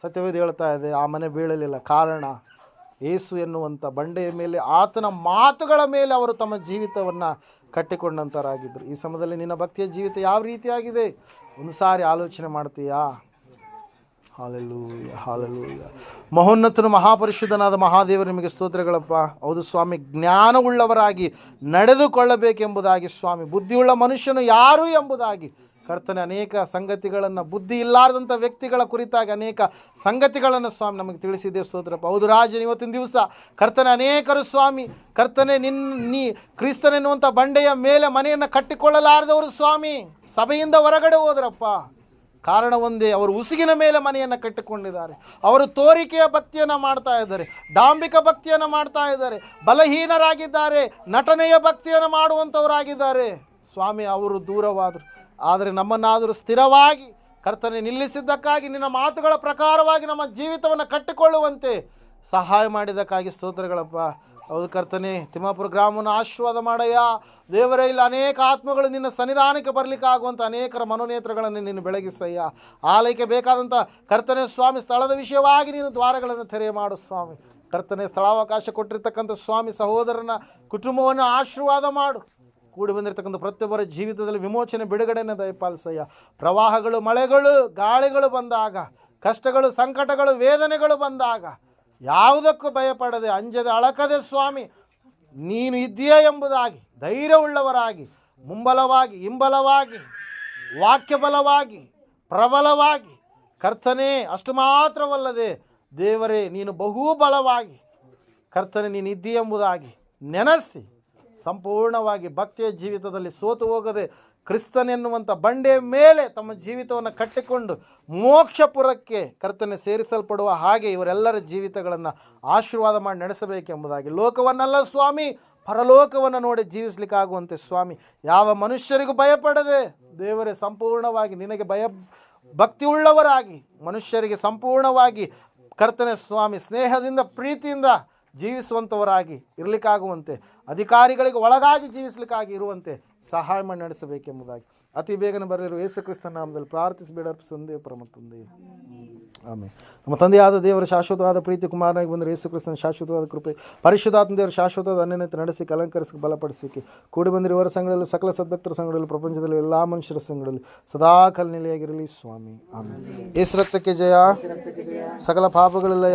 ಸತ್ಯವೇದ ಹೇಳ್ತಾ ಇದೆ, ಆ ಮನೆ ಬೀಳಲಿಲ್ಲ. ಕಾರಣ ಯೇಸು ಎನ್ನುವಂಥ ಬಂಡೆಯ ಮೇಲೆ, ಆತನ ಮಾತುಗಳ ಮೇಲೆ ಅವರು ತಮ್ಮ ಜೀವಿತವನ್ನು ಕಟ್ಟಿಕೊಂಡಂಥವರಾಗಿದ್ದರು. ಈ ಸಮಯದಲ್ಲಿ ನಿನ್ನ ಭಕ್ತಿಯ ಜೀವಿತ ಯಾವ ರೀತಿಯಾಗಿದೆ? ಒಂದು ಸಾರಿ ಆಲೋಚನೆ ಮಾಡ್ತೀಯಾ? Hallelujah, hallelujah. ಮಹೋನ್ನತನು ಮಹಾಪರಿಶುದ್ಧನಾದ ಮಹಾದೇವರು ನಿಮಗೆ ಸ್ತೋತ್ರಗಳಪ್ಪ. ಹೌದು ಸ್ವಾಮಿ, ಜ್ಞಾನವುಳ್ಳವರಾಗಿ ನಡೆದುಕೊಳ್ಳಬೇಕೆಂಬುದಾಗಿ ಸ್ವಾಮಿ, ಬುದ್ಧಿಯುಳ್ಳ ಮನುಷ್ಯನು ಯಾರು ಎಂಬುದಾಗಿ ಕರ್ತನೆ ಅನೇಕ ಸಂಗತಿಗಳನ್ನು, ಬುದ್ಧಿ ಇಲ್ಲಾರ್ದಂಥ ವ್ಯಕ್ತಿಗಳ ಕುರಿತಾಗಿ ಅನೇಕ ಸಂಗತಿಗಳನ್ನು ಸ್ವಾಮಿ ನಮಗೆ ತಿಳಿಸಿದೆ. ಸ್ತೋತ್ರಪ್ಪ. ಹೌದು ರಾಜನ, ಇವತ್ತಿನ ದಿವಸ ಕರ್ತನೆ ಅನೇಕರು ಸ್ವಾಮಿ, ಕರ್ತನೆ ನೀ ಕ್ರಿಸ್ತನೆನ್ನುವಂಥ ಬಂಡೆಯ ಮೇಲೆ ಮನೆಯನ್ನು ಕಟ್ಟಿಕೊಳ್ಳಲಾರದವರು ಸ್ವಾಮಿ ಸಭೆಯಿಂದ ಹೊರಗಡೆ ಹೋದ್ರಪ್ಪ. ಕಾರಣ ಒಂದೇ, ಅವರು ಉಸುಗಿನ ಮೇಲೆ ಮನೆಯನ್ನು ಕಟ್ಟಿಕೊಂಡಿದ್ದಾರೆ. ಅವರು ತೋರಿಕೆಯ ಭಕ್ತಿಯನ್ನು ಮಾಡ್ತಾ ಇದ್ದಾರೆ, ಡಾಂಬಿಕ ಭಕ್ತಿಯನ್ನು ಮಾಡ್ತಾ ಇದ್ದಾರೆ, ಬಲಹೀನರಾಗಿದ್ದಾರೆ, ನಟನೆಯ ಭಕ್ತಿಯನ್ನು ಮಾಡುವಂಥವರಾಗಿದ್ದಾರೆ ಸ್ವಾಮಿ. ಅವರು ದೂರವಾದರು. ಆದರೆ ನಮ್ಮನ್ನಾದರೂ ಸ್ಥಿರವಾಗಿ ಕರ್ತನೆ ನಿಲ್ಲಿಸಿದ್ದಕ್ಕಾಗಿ, ನಿನ್ನ ಮಾತುಗಳ ಪ್ರಕಾರವಾಗಿ ನಮ್ಮ ಜೀವಿತವನ್ನು ಕಟ್ಟಿಕೊಳ್ಳುವಂತೆ ಸಹಾಯ ಮಾಡಿದ್ದಕ್ಕಾಗಿ ಸ್ತೋತ್ರಗಳಪ್ಪ. ಹೌದು ಕರ್ತನೆ, ತಿಮ್ಮಾಪುರ ಗ್ರಾಮವನ್ನು ಆಶೀರ್ವಾದ ಮಾಡಯ್ಯ ದೇವರೇ. ಇಲ್ಲ ಅನೇಕ ಆತ್ಮಗಳು ನಿನ್ನ ಸನ್ನಿಧಾನಕ್ಕೆ ಬರಲಿಕ್ಕೆ ಆಗುವಂಥ ಅನೇಕರ ಮನೋನೇತ್ರಗಳನ್ನು ನೀನು ಬೆಳಗಿಸಯ್ಯ. ಆಲಯಕ್ಕೆ ಬೇಕಾದಂಥ ಕರ್ತನೆ ಸ್ವಾಮಿ ಸ್ಥಳದ ವಿಷಯವಾಗಿ ನೀನು ದ್ವಾರಗಳನ್ನು ತೆರೆ ಮಾಡು ಸ್ವಾಮಿ. ಕರ್ತನೆ, ಸ್ಥಳಾವಕಾಶ ಕೊಟ್ಟಿರ್ತಕ್ಕಂಥ ಸ್ವಾಮಿ ಸಹೋದರನ ಕುಟುಂಬವನ್ನು ಆಶೀರ್ವಾದ ಮಾಡು. ಕೂಡಿ ಬಂದಿರತಕ್ಕಂಥ ಪ್ರತಿಯೊಬ್ಬರ ಜೀವಿತದಲ್ಲಿ ವಿಮೋಚನೆ ಬಿಡುಗಡೆಯನ್ನು ದಯಪಾಲಿಸಯ್ಯ. ಪ್ರವಾಹಗಳು, ಮಳೆಗಳು, ಗಾಳಿಗಳು ಬಂದಾಗ, ಕಷ್ಟಗಳು, ಸಂಕಟಗಳು, ವೇದನೆಗಳು ಬಂದಾಗ ಯಾವುದಕ್ಕೂ ಭಯಪಡದೆ, ಅಂಜದೆ, ಅಳಕದೆ ಸ್ವಾಮಿ ನೀನು ಇದ್ದೀಯ ಎಂಬುದಾಗಿ ಧೈರ್ಯವುಳ್ಳವರಾಗಿ, ಮುಂಬಲವಾಗಿ, ಹಿಂಬಲವಾಗಿ, ವಾಕ್ಯಬಲವಾಗಿ, ಪ್ರಬಲವಾಗಿ, ಕರ್ತನೆ ಅಷ್ಟು ಮಾತ್ರವಲ್ಲದೆ ದೇವರೇ ನೀನು ಬಹುಬಲವಾಗಿ ಕರ್ತನೆ ನೀನು ಇದ್ದೀ ಎಂಬುದಾಗಿ ನೆನೆಸಿ ಸಂಪೂರ್ಣವಾಗಿ ಭಕ್ತಿಯ ಜೀವಿತದಲ್ಲಿ ಸೋತು ಹೋಗದೆ ಕ್ರಿಸ್ತನೆನ್ನುವಂಥ ಬಂಡೆಯ ಮೇಲೆ ತಮ್ಮ ಜೀವಿತವನ್ನು ಕಟ್ಟಿಕೊಂಡು ಮೋಕ್ಷಪುರಕ್ಕೆ ಕರ್ತನೆ ಸೇರಿಸಲ್ಪಡುವ ಹಾಗೆ ಇವರೆಲ್ಲರ ಜೀವಿತಗಳನ್ನು ಆಶೀರ್ವಾದ ಮಾಡಿ ನಡೆಸಬೇಕೆಂಬುದಾಗಿ, ಲೋಕವನ್ನಲ್ಲ ಸ್ವಾಮಿ ಪರಲೋಕವನ್ನು ನೋಡಿ ಜೀವಿಸಲಿಕ್ಕಾಗುವಂತೆ ಸ್ವಾಮಿ ಯಾವ ಮನುಷ್ಯರಿಗೂ ಭಯಪಡದೆ ದೇವರೇ ಸಂಪೂರ್ಣವಾಗಿ ನಿನಗೆ ಭಕ್ತಿಯುಳ್ಳವರಾಗಿ ಮನುಷ್ಯರಿಗೆ ಸಂಪೂರ್ಣವಾಗಿ ಕರ್ತನೆ ಸ್ವಾಮಿ ಸ್ನೇಹದಿಂದ ಪ್ರೀತಿಯಿಂದ ಜೀವಿಸುವಂಥವರಾಗಿ ಇರಲಿಕ್ಕಾಗುವಂತೆ, ಅಧಿಕಾರಿಗಳಿಗೆ ಒಳಗಾಗಿ ಜೀವಿಸಲಿಕ್ಕಾಗಿ ಇರುವಂತೆ ಸಹಾಯ ಮಾಡಿ ನಡೆಸಬೇಕೆಂಬುದಾಗಿ ಅತಿ ಬೇಗನೆ ಬರಲಿರುವ ಯೇಸು ಕ್ರಿಸ್ತನ ನಾಮದಲ್ಲಿ ಪ್ರಾರ್ಥಿಸಿ ಬೇಡರ್ಪಿಸಂದೇ ಪರಮ ತಂದೆ ಆಮೇಲೆ. ನಮ್ಮ ತಂದೆಯಾದ ದೇವರ ಶಾಶ್ವತವಾದ ಪ್ರೀತಿ, ಕುಮಾರನಾಗಿ ಬಂದರೆ ಯೇಸು ಕ್ರಿಸ್ತನ ಶಾಶ್ವತವಾದ ಕೃಪೆ, ಪರಿಶುದ್ಧಾತ್ಮ ದೇವರ ಶಾಶ್ವತವಾದ ಅನ್ಯತೆ ನಡೆಸಿ ಅಲಂಕರಿಸಿ ಬಲಪಡಿಸಲಿಕ್ಕೆ ಕೂಡಿ ಬಂದಿರುವವರ ಸಂಘಗಳಲ್ಲಿ, ಸಕಲ ಸದ್ಭಕ್ತರ ಸಂಘಗಳಲ್ಲಿ, ಪ್ರಪಂಚದಲ್ಲಿ ಎಲ್ಲ ಮನುಷ್ಯರ ಸಂಘಗಳಲ್ಲಿ ಸದಾ ಕಲ್ನೆಲೆಯಾಗಿರಲಿ ಸ್ವಾಮಿ ಆಮೇಲೆ. ಯೇಸು ರಕ್ತಕ್ಕೆ ಜಯ, ಸಕಲ ಪಾಪಗಳೆಲ್ಲ